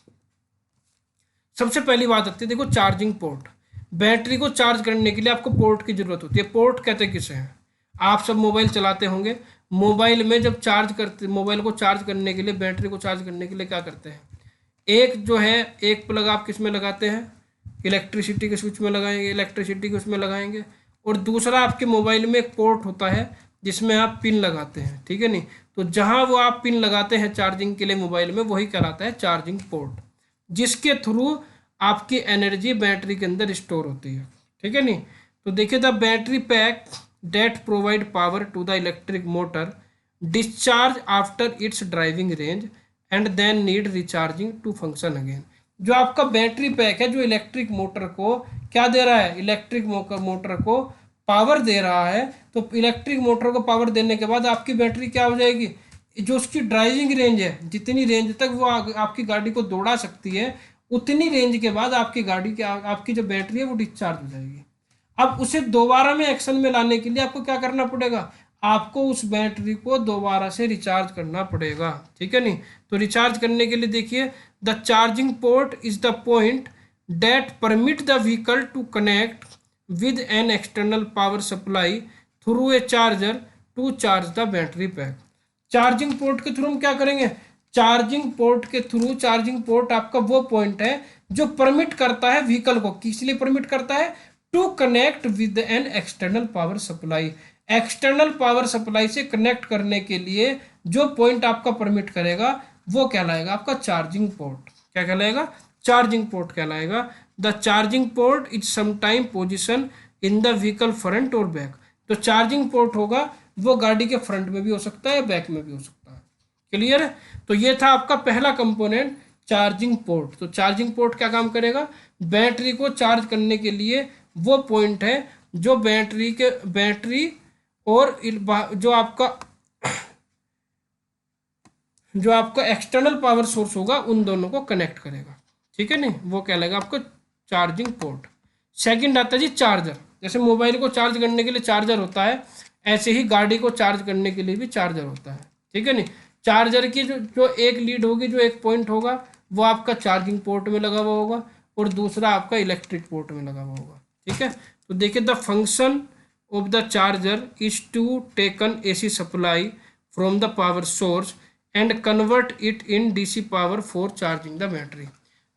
सबसे पहली बात आती है देखो चार्जिंग पोर्ट। बैटरी को चार्ज करने के लिए आपको पोर्ट की जरूरत होती है। पोर्ट कहते किसे हैं? आप सब मोबाइल चलाते होंगे। मोबाइल में जब चार्ज करते, मोबाइल को चार्ज करने के लिए, बैटरी को चार्ज करने के लिए क्या करते हैं? एक जो है, एक प्लग आप किस में लगाते हैं? इलेक्ट्रिसिटी के स्विच में लगाएंगे, इलेक्ट्रिसिटी के उसमें लगाएंगे। और दूसरा आपके मोबाइल में एक पोर्ट होता है जिसमें आप पिन लगाते हैं, ठीक है नहीं। तो जहाँ वो आप पिन लगाते हैं चार्जिंग के लिए मोबाइल में, वही कहलाता है चार्जिंग पोर्ट, जिसके थ्रू आपकी एनर्जी बैटरी के अंदर स्टोर होती है, ठीक है नहीं। तो देखिए the battery pack that provide power to the electric motor discharge after its driving range and then need recharging to function again. जो आपका बैटरी पैक है जो इलेक्ट्रिक मोटर को क्या दे रहा है? इलेक्ट्रिक मोटर को पावर दे रहा है। तो इलेक्ट्रिक मोटर को पावर देने के बाद आपकी बैटरी क्या हो जाएगी? जो उसकी ड्राइविंग रेंज है, जितनी रेंज तक वो आपकी गाड़ी को दौड़ा सकती है, उतनी रेंज के बाद आपकी गाड़ी की आपकी जो बैटरी है वो डिस्चार्ज हो जाएगी। अब उसे दोबारा में एक्शन में लाने के लिए आपको क्या करना पड़ेगा? आपको उस बैटरी को दोबारा से रिचार्ज करना पड़ेगा, ठीक है नहीं। तो रिचार्ज करने के लिए देखिए the charging port is the point that permit the vehicle to connect with an external power supply through a charger to charge the battery pack. Charging port के थ्रू हम क्या करेंगे? चार्जिंग पोर्ट के थ्रू, चार्जिंग पोर्ट आपका वो point है जो परमिट करता है व्हीकल को, किस लिए परमिट करता है? To connect with an external power supply. External power supply से कनेक्ट करने के लिए जो पॉइंट आपका परमिट करेगा वो कहलाएगा आपका चार्जिंग पोर्ट। क्या कहलाएगा? चार्जिंग पोर्ट कहलाएगा। The charging port is sometime position in the vehicle front और बैक। तो चार्जिंग पोर्ट होगा वो गाड़ी के फ्रंट में भी हो सकता है, बैक में भी हो सकता है। क्लियर है? तो ये था आपका पहला कंपोनेंट चार्जिंग पोर्ट। तो चार्जिंग पोर्ट क्या काम करेगा? बैटरी को चार्ज करने के लिए वो पॉइंट है जो बैटरी और जो आपका एक्सटर्नल पावर सोर्स होगा उन दोनों को कनेक्ट करेगा, ठीक है नहीं, वो कहलाएगा आपको चार्जिंग पोर्ट। सेकंड आता है जी चार्जर। जैसे मोबाइल को चार्ज करने के लिए चार्जर होता है, ऐसे ही गाड़ी को चार्ज करने के लिए भी चार्जर होता है, ठीक है नहीं। चार्जर की जो एक लीड होगी, जो एक पॉइंट होगा, वो आपका चार्जिंग पोर्ट में लगा हुआ होगा और दूसरा आपका इलेक्ट्रिक पोर्ट में लगा हुआ होगा, ठीक है। तो देखिए the function of the charger is to taken AC supply from the power source and convert it in DC power for charging the battery.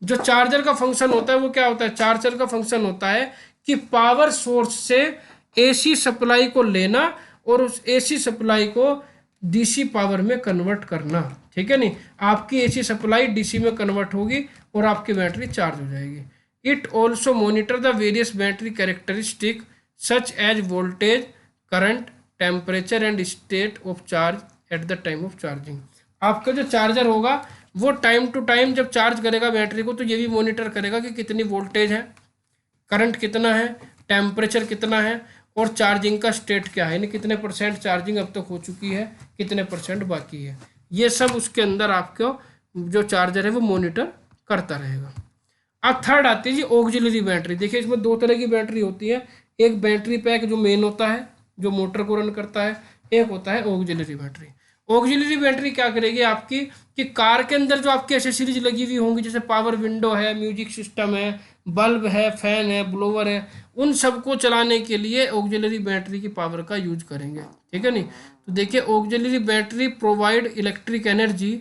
जो चार्जर का फंक्शन होता है वो क्या होता है? चार्जर का फंक्शन होता है कि पावर सोर्स से एसी सप्लाई को लेना और उस एसी सप्लाई को डीसी पावर में कन्वर्ट करना, ठीक है नहीं। आपकी एसी सप्लाई डीसी में कन्वर्ट होगी और आपकी बैटरी चार्ज हो जाएगी। It also monitor the various battery characteristic such as voltage, current, temperature and state of charge at the time of charging. आपका जो चार्जर होगा वो टाइम टू टाइम जब चार्ज करेगा बैटरी को तो ये भी मॉनिटर करेगा कि कितनी वोल्टेज है, करंट कितना है, टेम्परेचर कितना है और चार्जिंग का स्टेट क्या है, यानी कितने % चार्जिंग अब तक हो चुकी है, कितने % बाकी है। ये सब उसके अंदर आपको जो चार्जर है वो मॉनिटर करता रहेगा। अब थर्ड आती है जी ऑक्सिलरी बैटरी। देखिए इसमें दो तरह की बैटरी होती है, एक बैटरी पैक जो मेन होता है जो मोटर को रन करता है, एक होता है ऑक्सिलरी बैटरी। ऑक्सिलरी बैटरी क्या करेगी आपकी कि कार के अंदर जो आपकी एसेसरीज लगी हुई होंगी, जैसे पावर विंडो है, म्यूजिक सिस्टम है, बल्ब है, फैन है, ब्लोवर है, उन सबको चलाने के लिए ऑक्सिलरी बैटरी की पावर का यूज करेंगे। ठीक है नहीं। तो देखिए auxiliary battery provide electric energy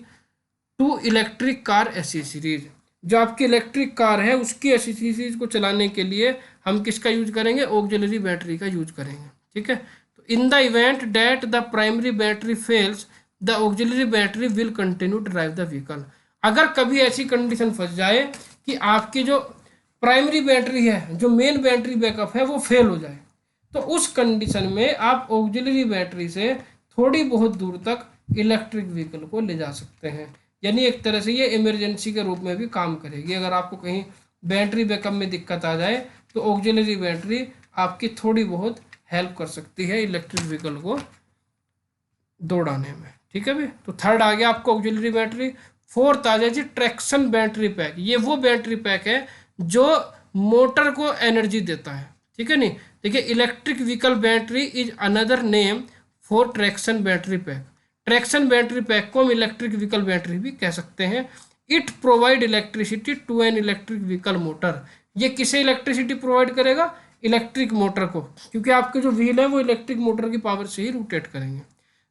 to electric car accessories. जो आपकी इलेक्ट्रिक कार है उसकी एसेसरीज को चलाने के लिए हम किसका यूज करेंगे, ऑक्सिलरी बैटरी का यूज करेंगे। ठीक है। तो in the event that the primary battery fails the auxiliary battery will continue to drive the vehicle. अगर कभी ऐसी कंडीशन फंस जाए कि आपकी जो प्राइमरी बैटरी है, जो मेन बैटरी बैकअप है, वो फेल हो जाए, तो उस कंडीशन में आप ऑक्सिलरी बैटरी से थोड़ी बहुत दूर तक इलेक्ट्रिक व्हीकल को ले जा सकते हैं। यानी एक तरह से ये इमरजेंसी के रूप में भी काम करेगी। अगर आपको कहीं बैटरी बैकअप में दिक्कत आ जाए तो ऑक्सिलरी बैटरी आपकी थोड़ी बहुत हेल्प कर सकती है इलेक्ट्रिक व्हीकल को दौड़ाने में। ठीक है भाई। तो थर्ड आ गया आपको ऑक्सिलरी बैटरी। फोर्थ आ जाए जी ट्रैक्शन बैटरी पैक। ये वो बैटरी पैक है जो मोटर को एनर्जी देता है। ठीक है नहीं। देखिए electric vehicle battery is another name for traction battery pack. Traction battery pack को हम इलेक्ट्रिक व्हीकल बैटरी भी कह सकते हैं। It provide electricity to an electric vehicle motor. ये किसे इलेक्ट्रिसिटी प्रोवाइड करेगा, इलेक्ट्रिक मोटर को, क्योंकि आपके जो व्हील है वो इलेक्ट्रिक मोटर की पावर से ही रोटेट करेंगे।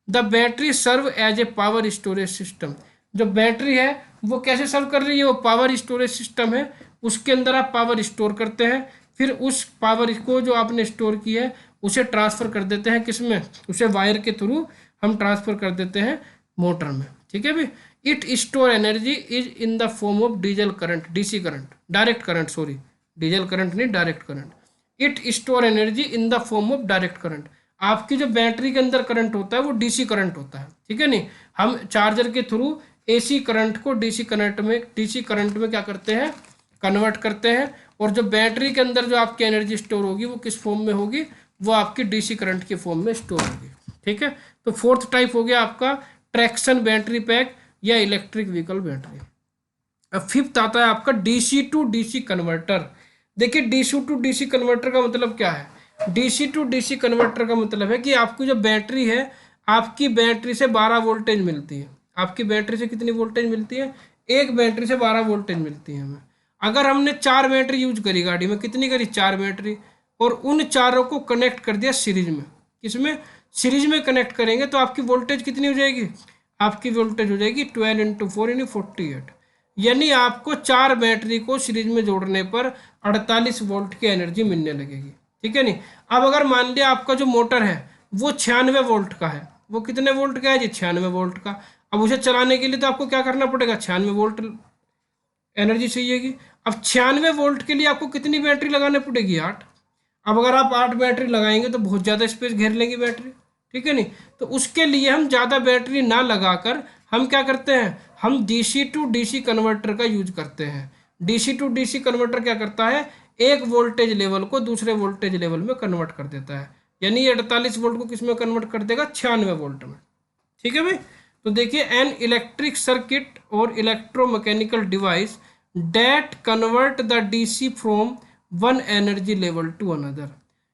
The battery serve as a power storage system. जो बैटरी है वो कैसे सर्व कर रही है, वो पावर स्टोरेज सिस्टम है। उसके अंदर आप पावर स्टोर करते हैं, फिर उस पावर को जो आपने स्टोर की है उसे ट्रांसफर कर देते हैं किसमें, उसे वायर के थ्रू हम ट्रांसफर कर देते हैं मोटर में। ठीक है भाई। It store energy is in the form of diesel current, DC current, direct current, sorry diesel current नहीं, direct current. It store energy in the form of direct current. आपकी जो बैटरी के अंदर करंट होता है वो डीसी करंट होता है। ठीक है नहीं। हम चार्जर के थ्रू एसी करंट को डीसी करंट में क्या करते हैं, कन्वर्ट करते हैं। और जो बैटरी के अंदर जो आपकी एनर्जी स्टोर होगी वो किस फॉर्म में होगी, वो आपकी डीसी करंट के फॉर्म में स्टोर होगी। ठीक है। तो फोर्थ टाइप हो गया आपका ट्रैक्शन बैटरी पैक या इलेक्ट्रिक व्हीकल बैटरी। अब फिफ्थ आता है आपका डीसी टू डीसी कन्वर्टर। देखिए डीसी टू डीसी कन्वर्टर का मतलब क्या है, डीसी टू डीसी कन्वर्टर का मतलब है कि आपकी जो बैटरी है, आपकी बैटरी से 12 वोल्टेज मिलती है। आपकी बैटरी से कितनी वोल्टेज मिलती है, एक बैटरी से 12 वोल्टेज मिलती है हमें। अगर हमने 4 बैटरी यूज करी गाड़ी में, कितनी करी, 4 बैटरी, और उन चारों को कनेक्ट कर दिया सीरीज में, किसमें, सीरीज में कनेक्ट करेंगे, तो आपकी वोल्टेज कितनी हो जाएगी, आपकी वोल्टेज हो जाएगी 12 × 4 यानी 48। यानी आपको 4 बैटरी को सीरीज में जोड़ने पर 48 वोल्ट की एनर्जी मिलने लगेगी। ठीक है नहीं। अब अगर मान लिया आपका जो मोटर है वो 96 वोल्ट का है, वो कितने वोल्ट का है जी, 96 वोल्ट का। अब उसे चलाने के लिए तो आपको क्या करना पड़ेगा, 96 वोल्ट एनर्जी चाहिएगी। अब 96 वोल्ट के लिए आपको कितनी बैटरी लगानी पड़ेगी, 8। अब अगर आप 8 बैटरी लगाएंगे तो बहुत ज़्यादा स्पेस घेर लेंगी बैटरी। ठीक है नहीं। तो उसके लिए हम ज़्यादा बैटरी ना लगाकर हम क्या करते हैं, हम डीसी टू डीसी कन्वर्टर का यूज करते हैं। डीसी टू डीसी कन्वर्टर क्या करता है, एक वोल्टेज लेवल को दूसरे वोल्टेज लेवल में कन्वर्ट कर देता है। यानी ये 48 वोल्ट को किस में कन्वर्ट कर देगा, 96 वोल्ट में। ठीक है भाई। तो देखिए एन इलेक्ट्रिक सर्किट और electromechanical device that convert the DC from one energy level to another.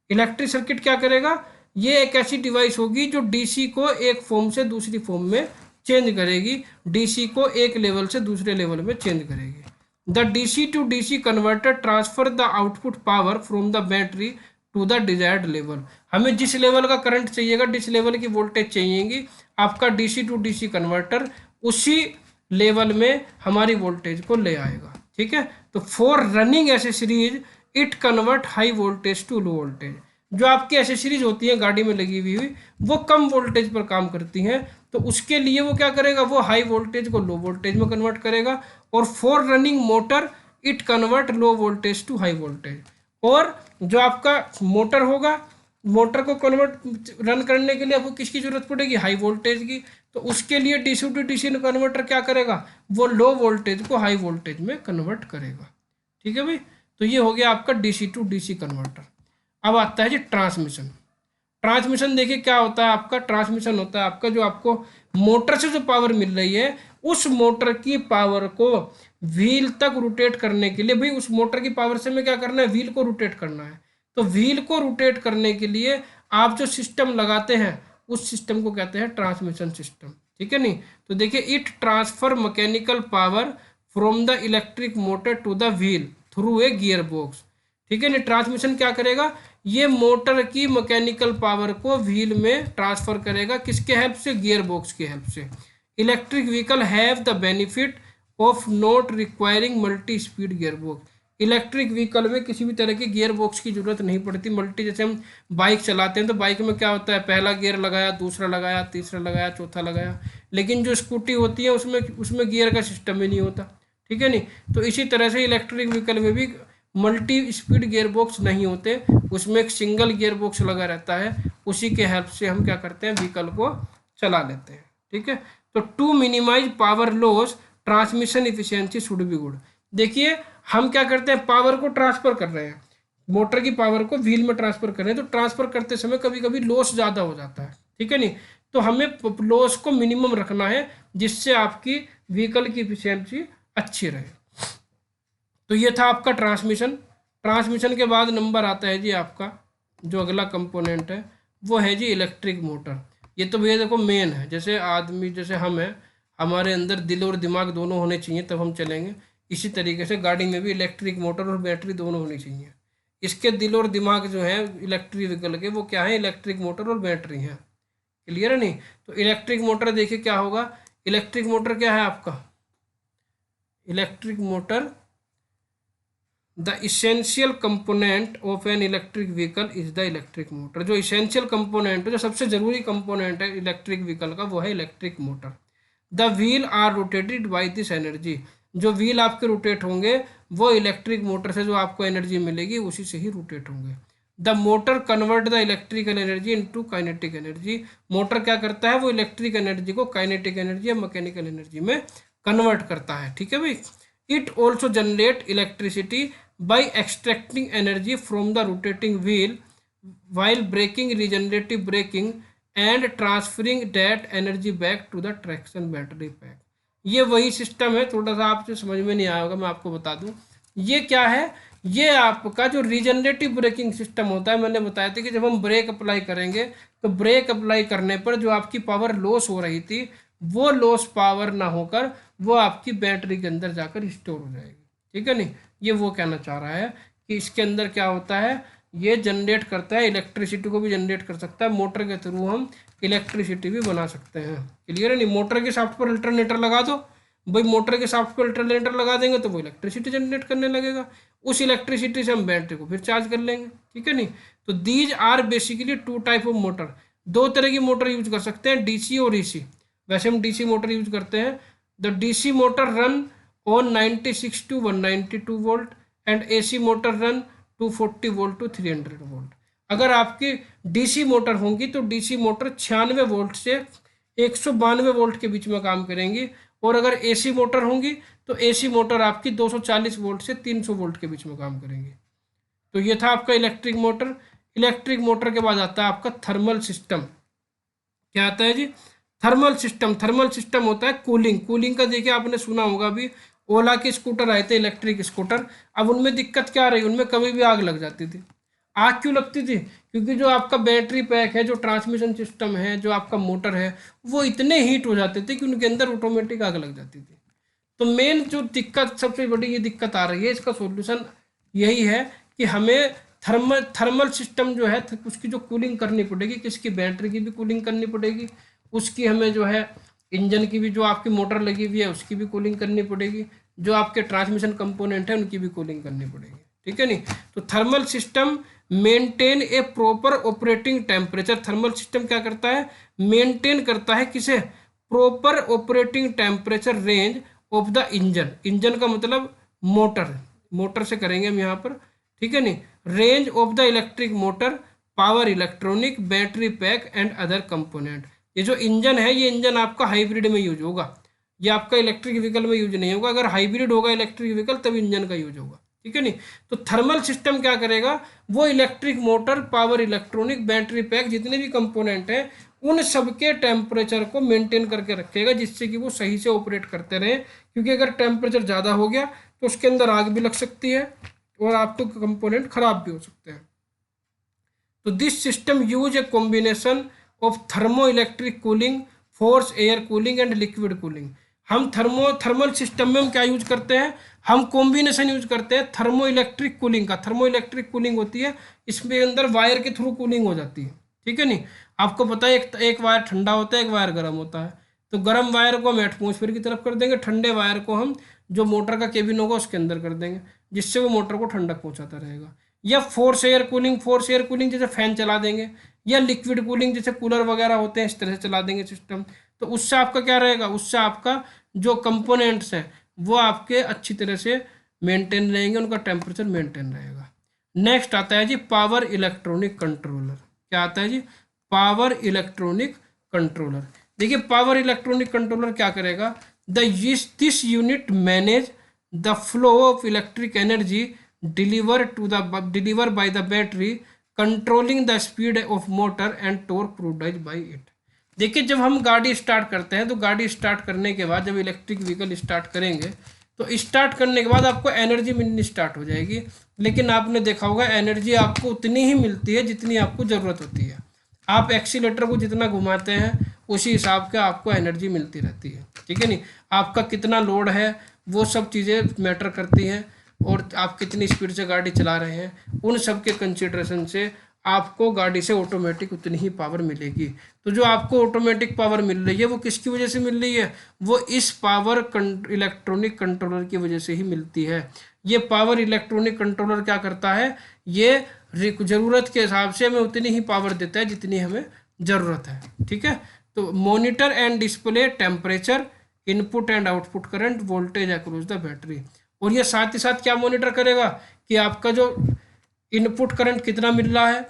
Electric circuit क्या करेगा, ये एक ऐसी डिवाइस होगी जो डीसी को एक फॉर्म से दूसरी फॉर्म में चेंज करेगी, डीसी को एक लेवल से दूसरे लेवल में चेंज करेगी। The DC to DC converter transfer the output power from the battery to the desired level. हमें जिस लेवल का करंट चाहिएगा, जिस लेवल की वोल्टेज चाहिएगी, आपका डीसी टू डीसी कन्वर्टर उसी लेवल में हमारी वोल्टेज को ले आएगा। ठीक है। तो for running accessories it convert high voltage to low voltage. जो आपकी एसेसरीज होती है गाड़ी में लगी हुई वो कम वोल्टेज पर काम करती हैं, तो उसके लिए वो क्या करेगा, वो हाई वोल्टेज को लो वोल्टेज में कन्वर्ट करेगा। और for running motor it convert low voltage to high voltage. और जो आपका मोटर होगा, मोटर को कन्वर्ट रन करने के लिए आपको किसकी जरूरत पड़ेगी, हाई वोल्टेज की। तो उसके लिए डीसी टू डीसी कन्वर्टर क्या करेगा, वो लो वोल्टेज को हाई वोल्टेज में कन्वर्ट करेगा। ठीक है भाई। तो ये हो गया आपका डीसी टू डीसी कन्वर्टर। अब आता है जी ट्रांसमिशन। ट्रांसमिशन देखिए क्या होता है आपका, ट्रांसमिशन होता है आपका जो आपको मोटर से जो पावर मिल रही है उस मोटर की पावर को व्हील तक रोटेट करने के लिए, भाई उस मोटर की पावर से हमें क्या करना है, व्हील को रोटेट करना है। तो व्हील को रोटेट करने के लिए आप जो सिस्टम लगाते हैं उस सिस्टम को कहते हैं ट्रांसमिशन सिस्टम, ठीक है नहीं। तो देखिए, it transfer mechanical power from the electric motor to the wheel through a gear box, ठीक है नहीं। ट्रांसमिशन क्या करेगा, ये मोटर की मैकेनिकल पावर को व्हील में ट्रांसफर करेगा, किसके हेल्प से, गियर बॉक्स की हेल्प से। Electric vehicle have the benefit of not requiring multi speed gear box. Electric vehicle में किसी भी तरह की गियर बॉक्स की जरूरत नहीं पड़ती। मल्टी, जैसे हम बाइक चलाते हैं तो बाइक में क्या होता है, पहला गियर लगाया, दूसरा लगाया, तीसरा लगाया, चौथा लगाया, लेकिन जो स्कूटी होती है उसमें उसमें गियर का सिस्टम ही नहीं होता, ठीक है नहीं। तो इसी तरह से इलेक्ट्रिक व्हीकल में भी मल्टी स्पीड गियर बॉक्स नहीं होते, उसमें एक सिंगल गियर बॉक्स लगा रहता है, उसी के हेल्प से हम क्या करते हैं, व्हीकल को चला लेते हैं, ठीक है। तो to minimize power loss transmission efficiency should be good. देखिए, हम क्या करते हैं, पावर को ट्रांसफर कर रहे हैं, मोटर की पावर को व्हील में ट्रांसफर कर रहे हैं, तो ट्रांसफर करते समय कभी कभी लॉस ज़्यादा हो जाता है, ठीक है नहीं। तो हमें लॉस को मिनिमम रखना है जिससे आपकी व्हीकल की इफिशियंसी अच्छी रहे। तो ये था आपका ट्रांसमिशन। ट्रांसमिशन के बाद नंबर आता है जी आपका, जो अगला कंपोनेंट है वो है जी इलेक्ट्रिक मोटर। ये तो भैया देखो मेन है, जैसे आदमी, जैसे हम हैं, हमारे अंदर दिल और दिमाग दोनों होने चाहिए तब हम चलेंगे। इसी तरीके से गाड़ी में भी इलेक्ट्रिक मोटर और बैटरी दोनों होनी चाहिए। इसके दिल और दिमाग जो है इलेक्ट्रिक व्हीकल के, वो क्या है, इलेक्ट्रिक मोटर और बैटरी हैं। क्लियर है नहीं। तो इलेक्ट्रिक मोटर देखिए क्या होगा, इलेक्ट्रिक मोटर क्या है आपका, electric motor the essential component of an electric vehicle is the electric motor. जो इसेंशियल कंपोनेंट है, जो सबसे जरूरी कंपोनेंट है इलेक्ट्रिक व्हीकल का, वो है electric motor. The wheel are rotated by this energy. जो व्हील आपके रोटेट होंगे वो इलेक्ट्रिक मोटर से जो आपको एनर्जी मिलेगी उसी से ही रोटेट होंगे। The motor convert the electrical energy into kinetic energy. Motor क्या करता है, वो इलेक्ट्रिक एनर्जी को काइनेटिक एनर्जी या मैकेनिकल एनर्जी में कन्वर्ट करता है, ठीक है भाई। It also generate electricity by extracting energy from the rotating wheel while braking, regenerative braking and transferring that energy back to the traction battery pack। ये वही सिस्टम है, थोड़ा सा आपसे समझ में नहीं आया होगा, मैं आपको बता दूं ये क्या है। ये आपका जो रीजनरेटिव ब्रेकिंग सिस्टम होता है, मैंने बताया था कि जब हम ब्रेक अप्लाई करेंगे तो ब्रेक अप्लाई करने पर जो आपकी पावर लॉस हो रही थी वो लॉस पावर ना होकर वो आपकी बैटरी के अंदर जाकर स्टोर हो जाएगी, ठीक है नहीं। ये वो कहना चाह रहा है कि इसके अंदर क्या होता है, ये जनरेट करता है, इलेक्ट्रिसिटी को भी जनरेट कर सकता है। मोटर के थ्रू हम इलेक्ट्रिसिटी भी बना सकते हैं। क्लियर है नहीं। मोटर के शाफ्ट पर अल्टरनेटर लगा दो भाई, मोटर के शाफ्ट पर अल्टरनेटर लगा देंगे तो वो इलेक्ट्रिसिटी जनरेट करने लगेगा, उस इलेक्ट्रिसिटी से हम बैटरी को फिर चार्ज कर लेंगे, ठीक है नहीं। तो these are basically two type of motor. दो तरह की मोटर यूज कर सकते हैं, डीसी और एसी। वैसे हम डीसी मोटर यूज करते हैं। The DC motor run on 96 to 192 volt and AC motor run 240 volt to 300 volt. अगर आपकी डीसी मोटर होंगी तो डीसी मोटर 96 वोल्ट से 192 वोल्ट के बीच में काम करेंगी, और अगर एसी मोटर होंगी तो एसी मोटर आपकी 240 वोल्ट से 300 वोल्ट के बीच में काम करेंगी। तो ये था आपका इलेक्ट्रिक मोटर। इलेक्ट्रिक मोटर के बाद आता है आपका थर्मल सिस्टम। क्या आता है जी, थर्मल सिस्टम। थर्मल सिस्टम होता है कूलिंग। कूलिंग का देखिए आपने सुना होगा, अभी ओला के स्कूटर आए थे, इलेक्ट्रिक स्कूटर। अब उनमें दिक्कत क्या रही, उनमें कभी भी आग लग जाती थी। आग क्यों लगती थी, क्योंकि जो आपका बैटरी पैक है, जो ट्रांसमिशन सिस्टम है, जो आपका मोटर है, वो इतने हीट हो जाते थे कि उनके अंदर ऑटोमेटिक आग लग जाती थी। तो मेन जो दिक्कत, सबसे बड़ी ये दिक्कत आ रही है, इसका सॉल्यूशन यही है कि हमें थर्मल सिस्टम जो है उसकी जो कूलिंग करनी पड़ेगी, किसकी, बैटरी की भी कूलिंग करनी पड़ेगी, उसकी हमें जो है इंजन की भी, जो आपकी मोटर लगी हुई है उसकी भी कूलिंग करनी पड़ेगी, जो आपके ट्रांसमिशन कंपोनेंट है उनकी भी कूलिंग करनी पड़ेगी, ठीक है नहीं। तो थर्मल सिस्टम मेंटेन ए proper operating temperature. Thermal system क्या करता है, मेंटेन करता है किसे, proper operating temperature range of the engine. Engine का मतलब मोटर, मोटर से करेंगे हम यहाँ पर, ठीक है नहीं। Range of the electric motor, power electronic, battery pack and other component. ये जो इंजन है, ये इंजन आपका हाइब्रिड में यूज होगा, ये आपका इलेक्ट्रिक व्हीकल में यूज नहीं होगा। अगर हाइब्रिड होगा इलेक्ट्रिक व्हीकल तब इंजन का यूज होगा, ठीक है नहीं। तो थर्मल सिस्टम क्या करेगा, वो electric motor, power electronic, battery pack, जितने भी कंपोनेंट हैं उन सबके टेम्परेचर को मेंटेन करके रखेगा, जिससे कि वो सही से ऑपरेट करते रहे। क्योंकि अगर टेम्परेचर ज़्यादा हो गया तो उसके अंदर आग भी लग सकती है और आपको कंपोनेंट खराब भी हो सकते हैं। तो this system use A combination of thermo electric cooling, force air cooling and liquid cooling. हम थर्मल सिस्टम में हम क्या यूज करते हैं, हम कॉम्बिनेशन यूज करते हैं थर्मो इलेक्ट्रिक कूलिंग का। थर्मो इलेक्ट्रिक कूलिंग होती है, इसमें अंदर वायर के थ्रू कूलिंग हो जाती है, ठीक है नहीं। आपको पता है एक वायर ठंडा होता है, एक वायर गर्म होता है। तो गर्म वायर को हम एटमोसफेयर की तरफ कर देंगे, ठंडे वायर को हम जो मोटर का केबिन होगा उसके अंदर कर देंगे, जिससे वो मोटर को ठंडक पहुंचाता रहेगा। या force air cooling, force air cooling जैसे फैन चला देंगे, या लिक्विड कूलिंग जैसे कूलर वगैरह होते हैं, इस तरह से चला देंगे सिस्टम। तो उससे आपका क्या रहेगा, उससे आपका जो कंपोनेंट्स हैं वो आपके अच्छी तरह से मेंटेन रहेंगे, उनका टेम्परेचर मेंटेन रहेगा। नेक्स्ट आता है जी पावर इलेक्ट्रॉनिक कंट्रोलर। क्या आता है जी, पावर इलेक्ट्रॉनिक कंट्रोलर। देखिए पावर इलेक्ट्रॉनिक कंट्रोलर क्या करेगा, this unit manage the flow of electric energy deliver by the battery, controlling the speed of motor and torque produced by it. देखिए जब हम गाड़ी स्टार्ट करते हैं तो गाड़ी स्टार्ट करने के बाद जब इलेक्ट्रिक व्हीकल स्टार्ट करेंगे तो स्टार्ट करने के बाद आपको एनर्जी मिलनी स्टार्ट हो जाएगी। लेकिन आपने देखा होगा एनर्जी आपको उतनी ही मिलती है जितनी आपको ज़रूरत होती है। आप एक्सीलेटर को जितना घुमाते हैं उसी हिसाब के आपको एनर्जी मिलती रहती है, ठीक है नहीं। आपका कितना लोड है वो सब चीज़ें मैटर करती हैं, और आप कितनी स्पीड से गाड़ी चला रहे हैं उन सब के कंसिडरेशन से आपको गाड़ी से ऑटोमेटिक उतनी ही पावर मिलेगी। तो जो आपको ऑटोमेटिक पावर मिल रही है वो किसकी वजह से मिल रही है, वो इस पावर इलेक्ट्रॉनिक कंट्रोलर की वजह से ही मिलती है। ये पावर इलेक्ट्रॉनिक कंट्रोलर क्या करता है, ये ज़रूरत के हिसाब से हमें उतनी ही पावर देता है जितनी हमें ज़रूरत है, ठीक है। तो monitor and display temperature, input and output current, voltage across the battery. और ये साथ ही साथ क्या मॉनिटर करेगा कि आपका जो इनपुट करंट कितना मिल रहा है,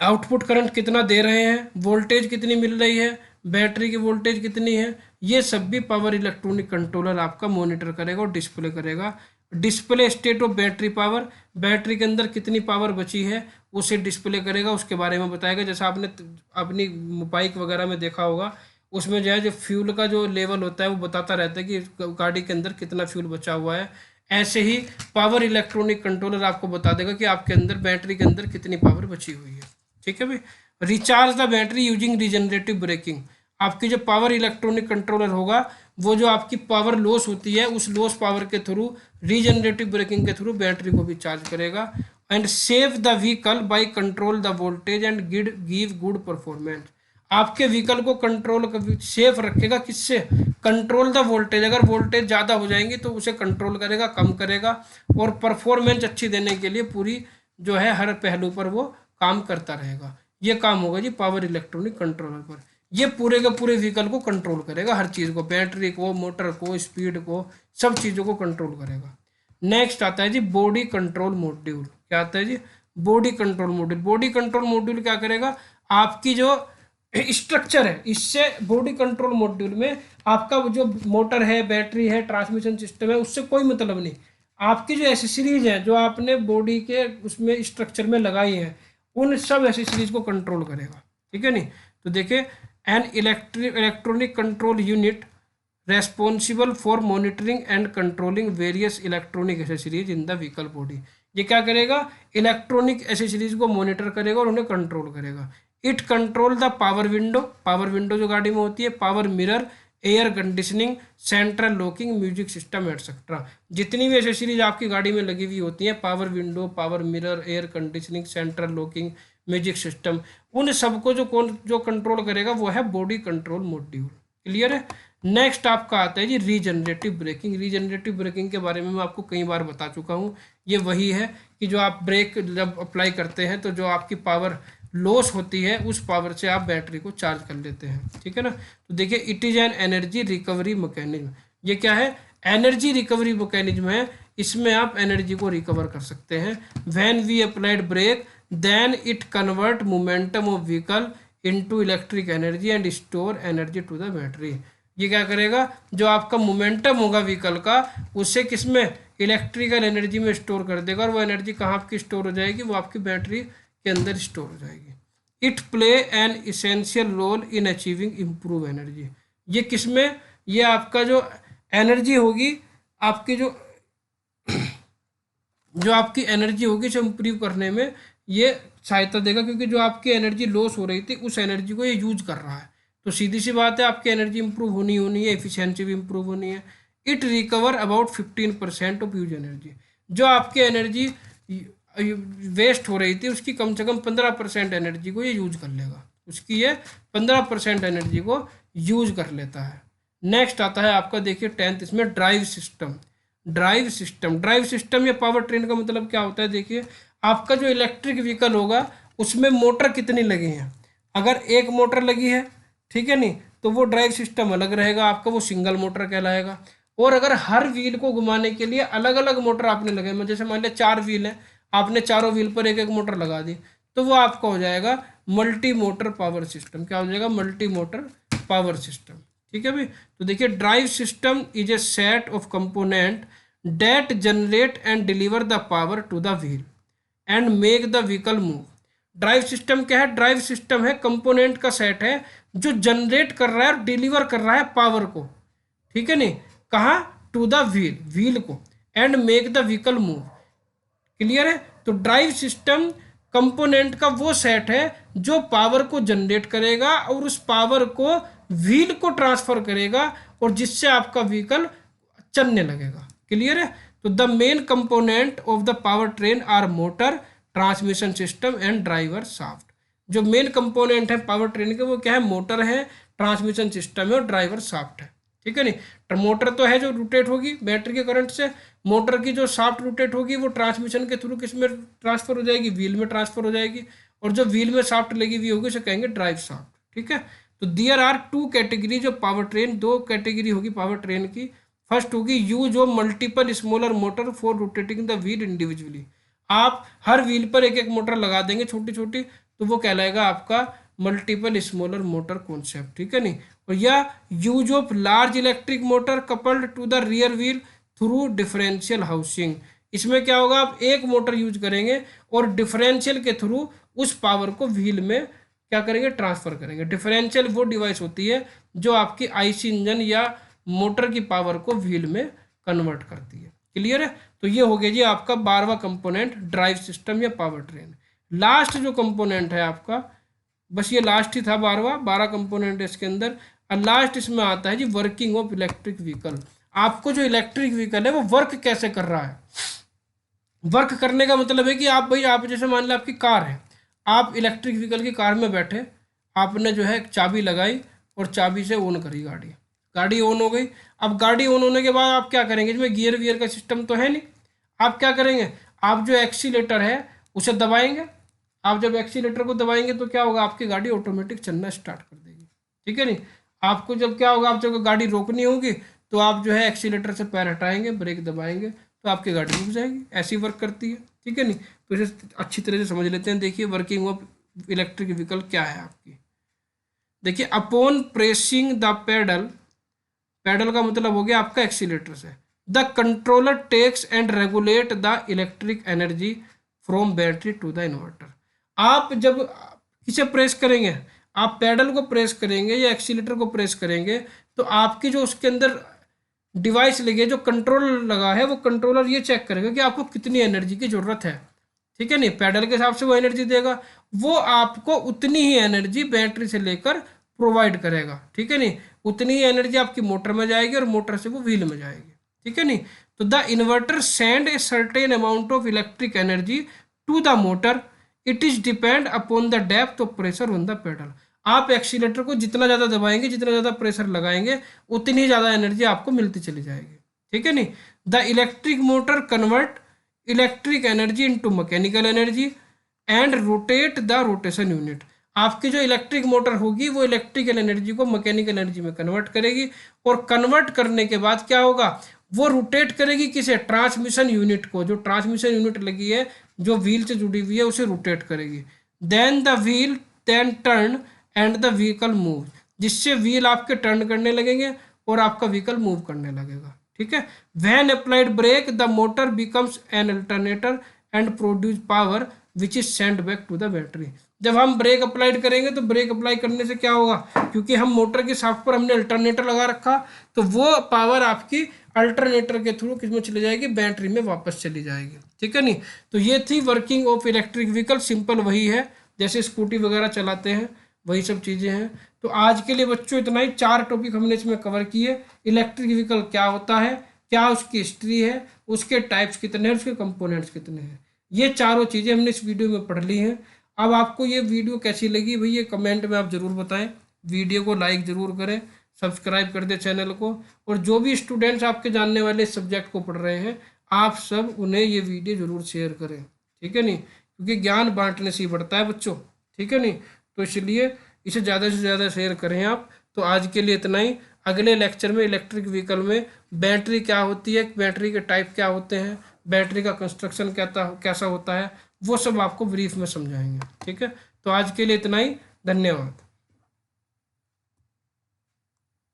आउटपुट करंट कितना दे रहे हैं, वोल्टेज कितनी मिल रही है, बैटरी की वोल्टेज कितनी है, ये सब भी पावर इलेक्ट्रॉनिक कंट्रोलर आपका मॉनिटर करेगा और डिस्प्ले करेगा। Display state of battery power, battery के अंदर कितनी पावर बची है उसे डिस्प्ले करेगा, उसके बारे में बताएगा। जैसा आपने अपनी बाइक वगैरह में देखा होगा, उसमें जो है जो फ्यूल का जो लेवल होता है वो बताता रहता है कि गाड़ी के अंदर कितना फ्यूल बचा हुआ है। ऐसे ही पावर इलेक्ट्रॉनिक कंट्रोलर आपको बता देगा कि आपके अंदर बैटरी के अंदर कितनी पावर बची हुई है, ठीक है भाई। Recharge the battery using regenerative braking. आपकी जो पावर इलेक्ट्रॉनिक कंट्रोलर होगा वो जो आपकी पावर लॉस होती है उस लॉस पावर के थ्रू रीजनरेटिव ब्रेकिंग के थ्रू बैटरी को भी चार्ज करेगा। And save the vehicle by control the voltage and give good performance. आपके व्हीकल को कंट्रोल सेफ रखेगा, किससे, कंट्रोल द वोल्टेज। अगर वोल्टेज ज़्यादा हो जाएंगी तो उसे कंट्रोल करेगा, कम करेगा, और परफॉर्मेंस अच्छी देने के लिए पूरी जो है हर पहलू पर वो काम करता रहेगा। ये काम होगा जी पावर इलेक्ट्रॉनिक कंट्रोलर पर। ये पूरे के पूरे व्हीकल को कंट्रोल करेगा, हर चीज़ को, बैटरी को, मोटर को, स्पीड को, सब चीज़ों को कंट्रोल करेगा। नेक्स्ट आता है जी बॉडी कंट्रोल मॉड्यूल। क्या आता है जी, body control module. Body control module क्या करेगा, आपकी जो स्ट्रक्चर है, इससे बॉडी कंट्रोल मॉड्यूल में आपका जो मोटर है, बैटरी है, ट्रांसमिशन सिस्टम है, उससे कोई मतलब नहीं। आपकी जो एसेसरीज है जो आपने बॉडी के उसमें स्ट्रक्चर में लगाई है उन सब एसेसरीज को कंट्रोल करेगा, ठीक है नहीं। तो देखिए an electronic control unit responsible for monitoring and controlling various electronic accessories in the vehicle body. ये क्या करेगा, इलेक्ट्रॉनिक एसेसरीज को मॉनिटर करेगा और उन्हें कंट्रोल करेगा। It control the power window, power window जो गाड़ी में होती है, power mirror, air conditioning, central locking, music system etcetera. जितनी भी एसेसरीज आपकी गाड़ी में लगी हुई होती हैं, power window, power mirror, air conditioning, central locking, music system, उन सबको जो कंट्रोल करेगा वो है बॉडी कंट्रोल मॉड्यूल। क्लियर है। नेक्स्ट आपका आता है जी रीजनरेटिव ब्रेकिंग। रीजनरेटिव ब्रेकिंग के बारे में मैं आपको कई बार बता चुका हूँ। ये वही है कि जो आप ब्रेक जब अप्लाई करते हैं तो जो आपकी पावर लॉस होती है उस पावर से आप बैटरी को चार्ज कर लेते हैं, ठीक है ना। तो देखिए it is an energy recovery mechanism. ये क्या है, एनर्जी रिकवरी मैकेनिज्म है। इसमें आप एनर्जी को रिकवर कर सकते हैं। When we applied brake then it convert momentum of vehicle into electric energy and store energy to the battery. ये क्या करेगा, जो आपका मोमेंटम होगा व्हीकल का उसे किस में, इलेक्ट्रिकल एनर्जी में स्टोर कर देगा। और वो एनर्जी कहाँ आपकी स्टोर हो जाएगी, वो आपकी बैटरी के अंदर स्टोर हो जाएगी। It play an essential role in achieving improve energy. ये किसमें, ये आपका जो एनर्जी होगी, आपकी जो आपकी एनर्जी होगी इसे इम्प्रूव करने में ये सहायता देगा, क्योंकि जो आपकी एनर्जी लॉस हो रही थी उस एनर्जी को ये यूज कर रहा है। तो सीधी सी बात है, आपकी एनर्जी इंप्रूव होनी है, एफिशिएंसी भी इंप्रूव होनी है। It recover about 15% of use energy. जो आपकी एनर्जी वेस्ट हो रही थी उसकी कम से कम 15% एनर्जी को ये यूज कर लेगा, उसकी ये 15% एनर्जी को यूज कर लेता है। नेक्स्ट आता है आपका, देखिए 10th इसमें ड्राइव सिस्टम। ड्राइव सिस्टम या पावर ट्रेन का मतलब क्या होता है, देखिए आपका जो इलेक्ट्रिक व्हीकल होगा उसमें मोटर कितनी लगी हैं। अगर एक मोटर लगी है, ठीक है नहीं, तो वो ड्राइव सिस्टम अलग रहेगा आपका, वो सिंगल मोटर कहलाएगा। और अगर हर व्हील को घुमाने के लिए अलग अलग मोटर आपने लगाए, जैसे मान लिया 4 व्हील है, आपने चारों व्हील पर एक एक मोटर लगा दी, तो वो आपका हो जाएगा मल्टी मोटर पावर सिस्टम। क्या हो जाएगा, मल्टी मोटर पावर सिस्टम। ठीक है भाई। तो देखिए drive system is a set of component that generate and deliver the power to the wheel and make the vehicle move. Drive system क्या है, ड्राइव सिस्टम है कंपोनेंट का सेट है जो जनरेट कर रहा है और डिलीवर कर रहा है पावर को, ठीक है नहीं, कहाँ, टू द व्हील को, and make the vehicle move. Clear है। तो ड्राइव सिस्टम कंपोनेंट का वो सेट है जो पावर को जनरेट करेगा और उस पावर को व्हील को ट्रांसफर करेगा और जिससे आपका व्हीकल चलने लगेगा। क्लियर है। तो the main component of the power train are motor, transmission system and driver shaft. जो मेन कंपोनेंट है पावर ट्रेन के वो क्या है, मोटर है, ट्रांसमिशन सिस्टम है और ड्राइवर शाफ्ट है। ठीक है नहीं। मोटर तो है जो रोटेट होगी बैटरी के करंट से, मोटर की जो शाफ्ट रोटेट होगी वो ट्रांसमिशन के थ्रू किस में ट्रांसफर हो जाएगी, व्हील में ट्रांसफर हो जाएगी, और जो व्हील में शाफ्ट लगी हुई होगी उसे कहेंगे ड्राइव शाफ्ट। ठीक है। तो there are 2 categories of power train, 2 category होगी पावर ट्रेन की। फर्स्ट होगी use of multiple smaller motor for rotating the wheel individually. आप हर व्हील पर एक एक मोटर लगा देंगे छोटी छोटी, तो वो कहलाएगा आपका मल्टीपल स्मॉलर मोटर कॉन्सेप्ट। ठीक है नहीं। और या use of large electric motor coupled to the rear wheel through differential housing. इसमें क्या होगा, आप एक मोटर यूज करेंगे और डिफरेंशियल के थ्रू उस पावर को व्हील में क्या करेंगे, ट्रांसफर करेंगे। डिफरेंशियल वो डिवाइस होती है जो आपकी आईसी इंजन या मोटर की पावर को व्हील में कन्वर्ट करती है। क्लियर है। तो ये हो गया जी आपका 12वां कंपोनेंट, ड्राइव सिस्टम या पावर ट्रेन। लास्ट जो कंपोनेंट है आपका, बस ये लास्ट ही था 12 कंपोनेंट है इसके अंदर। और लास्ट इसमें आता है जी वर्किंग ऑफ इलेक्ट्रिक व्हीकल। आपको जो इलेक्ट्रिक व्हीकल है वो वर्क कैसे कर रहा है। वर्क करने का मतलब है कि आप भाई, आप जैसे मान लो आपकी कार है, आप इलेक्ट्रिक व्हीकल की कार में बैठे, आपने जो है चाबी लगाई और चाबी से ऑन करी गाड़ी, गाड़ी ऑन हो गई। अब गाड़ी ऑन होने के बाद आप क्या करेंगे, इसमें गियर वियर का सिस्टम तो है नहीं, आप क्या करेंगे, आप जो एक्सीलेटर है उसे दबाएंगे। आप जब एक्सीलेटर को दबाएंगे तो क्या होगा, आपकी गाड़ी ऑटोमेटिक चलना स्टार्ट कर देगी। ठीक है नहीं। आपको जब क्या होगा, आप जब गाड़ी रोकनी होगी तो आप जो है एक्सीलेटर से पैर हटाएंगे, ब्रेक दबाएंगे, तो आपकी गाड़ी रुक जाएगी। ऐसी वर्क करती है। ठीक है नहीं। तो इसे अच्छी तरह से समझ लेते हैं। देखिए वर्किंग ऑफ इलेक्ट्रिक व्हीकल क्या है आपकी। देखिए upon pressing the pedal, pedal का मतलब हो गया आपका एक्सीलेटर से, the controller takes and regulate the electric energy from battery to the inverter. आप जब इसे प्रेस करेंगे, आप पैडल को प्रेस करेंगे या एक्सीलेटर को प्रेस करेंगे, तो आपकी जो उसके अंदर डिवाइस लगी है, जो कंट्रोल लगा है, वो कंट्रोलर ये चेक करेगा कि आपको कितनी एनर्जी की ज़रूरत है। ठीक है नहीं। पैडल के हिसाब से वो एनर्जी देगा, वो आपको उतनी ही एनर्जी बैटरी से लेकर प्रोवाइड करेगा। ठीक है नहीं। उतनी ही एनर्जी आपकी मोटर में जाएगी और मोटर से वो व्हील में जाएगी। ठीक है नहीं। तो the inverter send a certain amount of electric energy to the motor, it is depend upon the depth of pressure on the pedal. आप एक्सीलेटर को जितना ज़्यादा दबाएंगे, जितना ज़्यादा प्रेशर लगाएंगे, उतनी ही ज़्यादा एनर्जी आपको मिलती चली जाएगी। ठीक है नहीं। The electric motor convert electric energy into mechanical energy and rotate the rotation unit. आपकी जो इलेक्ट्रिक मोटर होगी वो इलेक्ट्रिकल एनर्जी को मैकेनिकल एनर्जी में कन्वर्ट करेगी, और कन्वर्ट करने के बाद क्या होगा, वो रोटेट करेगी किसे, ट्रांसमिशन यूनिट को। जो ट्रांसमिशन यूनिट लगी है, जो व्हील से जुड़ी हुई है, उसे रोटेट करेगी। Then the wheel then turn and the vehicle move, जिससे व्हील आपके टर्न करने लगेंगे और आपका व्हीकल मूव करने लगेगा। ठीक है। When applied brake the motor becomes an alternator and produce power which is send back to the battery. जब हम ब्रेक अप्लाइड करेंगे तो ब्रेक अप्लाई करने से क्या होगा, क्योंकि हम मोटर के शाफ्ट पर हमने अल्टरनेटर लगा रखा, तो वो पावर आपकी अल्टरनेटर के थ्रू किसमें चली जाएगी, बैटरी में वापस चली जाएगी। ठीक है नहीं। तो ये थी working of electric vehicle. Simple वही है जैसे स्कूटी वगैरह चलाते हैं, वही सब चीज़ें हैं। तो आज के लिए बच्चों इतना ही, 4 टॉपिक हमने इसमें कवर किए। इलेक्ट्रिक व्हीकल क्या होता है, क्या उसकी हिस्ट्री है, उसके टाइप्स कितने हैं, उसके कंपोनेंट्स कितने हैं, ये चारों चीज़ें हमने इस वीडियो में पढ़ ली हैं। अब आपको ये वीडियो कैसी लगी भाई, ये कमेंट में आप ज़रूर बताएं। वीडियो को लाइक ज़रूर करें, सब्सक्राइब कर दें चैनल को। और जो भी स्टूडेंट्स आपके जानने वाले सब्जेक्ट को पढ़ रहे हैं, आप सब उन्हें ये वीडियो ज़रूर शेयर करें। ठीक है नहीं, क्योंकि ज्ञान बांटने से ही बढ़ता है बच्चों। ठीक है नहीं, तो इसलिए इसे ज़्यादा से ज़्यादा शेयर करें आप। तो आज के लिए इतना ही। अगले लेक्चर में इलेक्ट्रिक व्हीकल में बैटरी क्या होती है, बैटरी के टाइप क्या होते हैं, बैटरी का कंस्ट्रक्शन कैसा होता है, वो सब आपको ब्रीफ में समझाएंगे। ठीक है, तो आज के लिए इतना ही। धन्यवाद।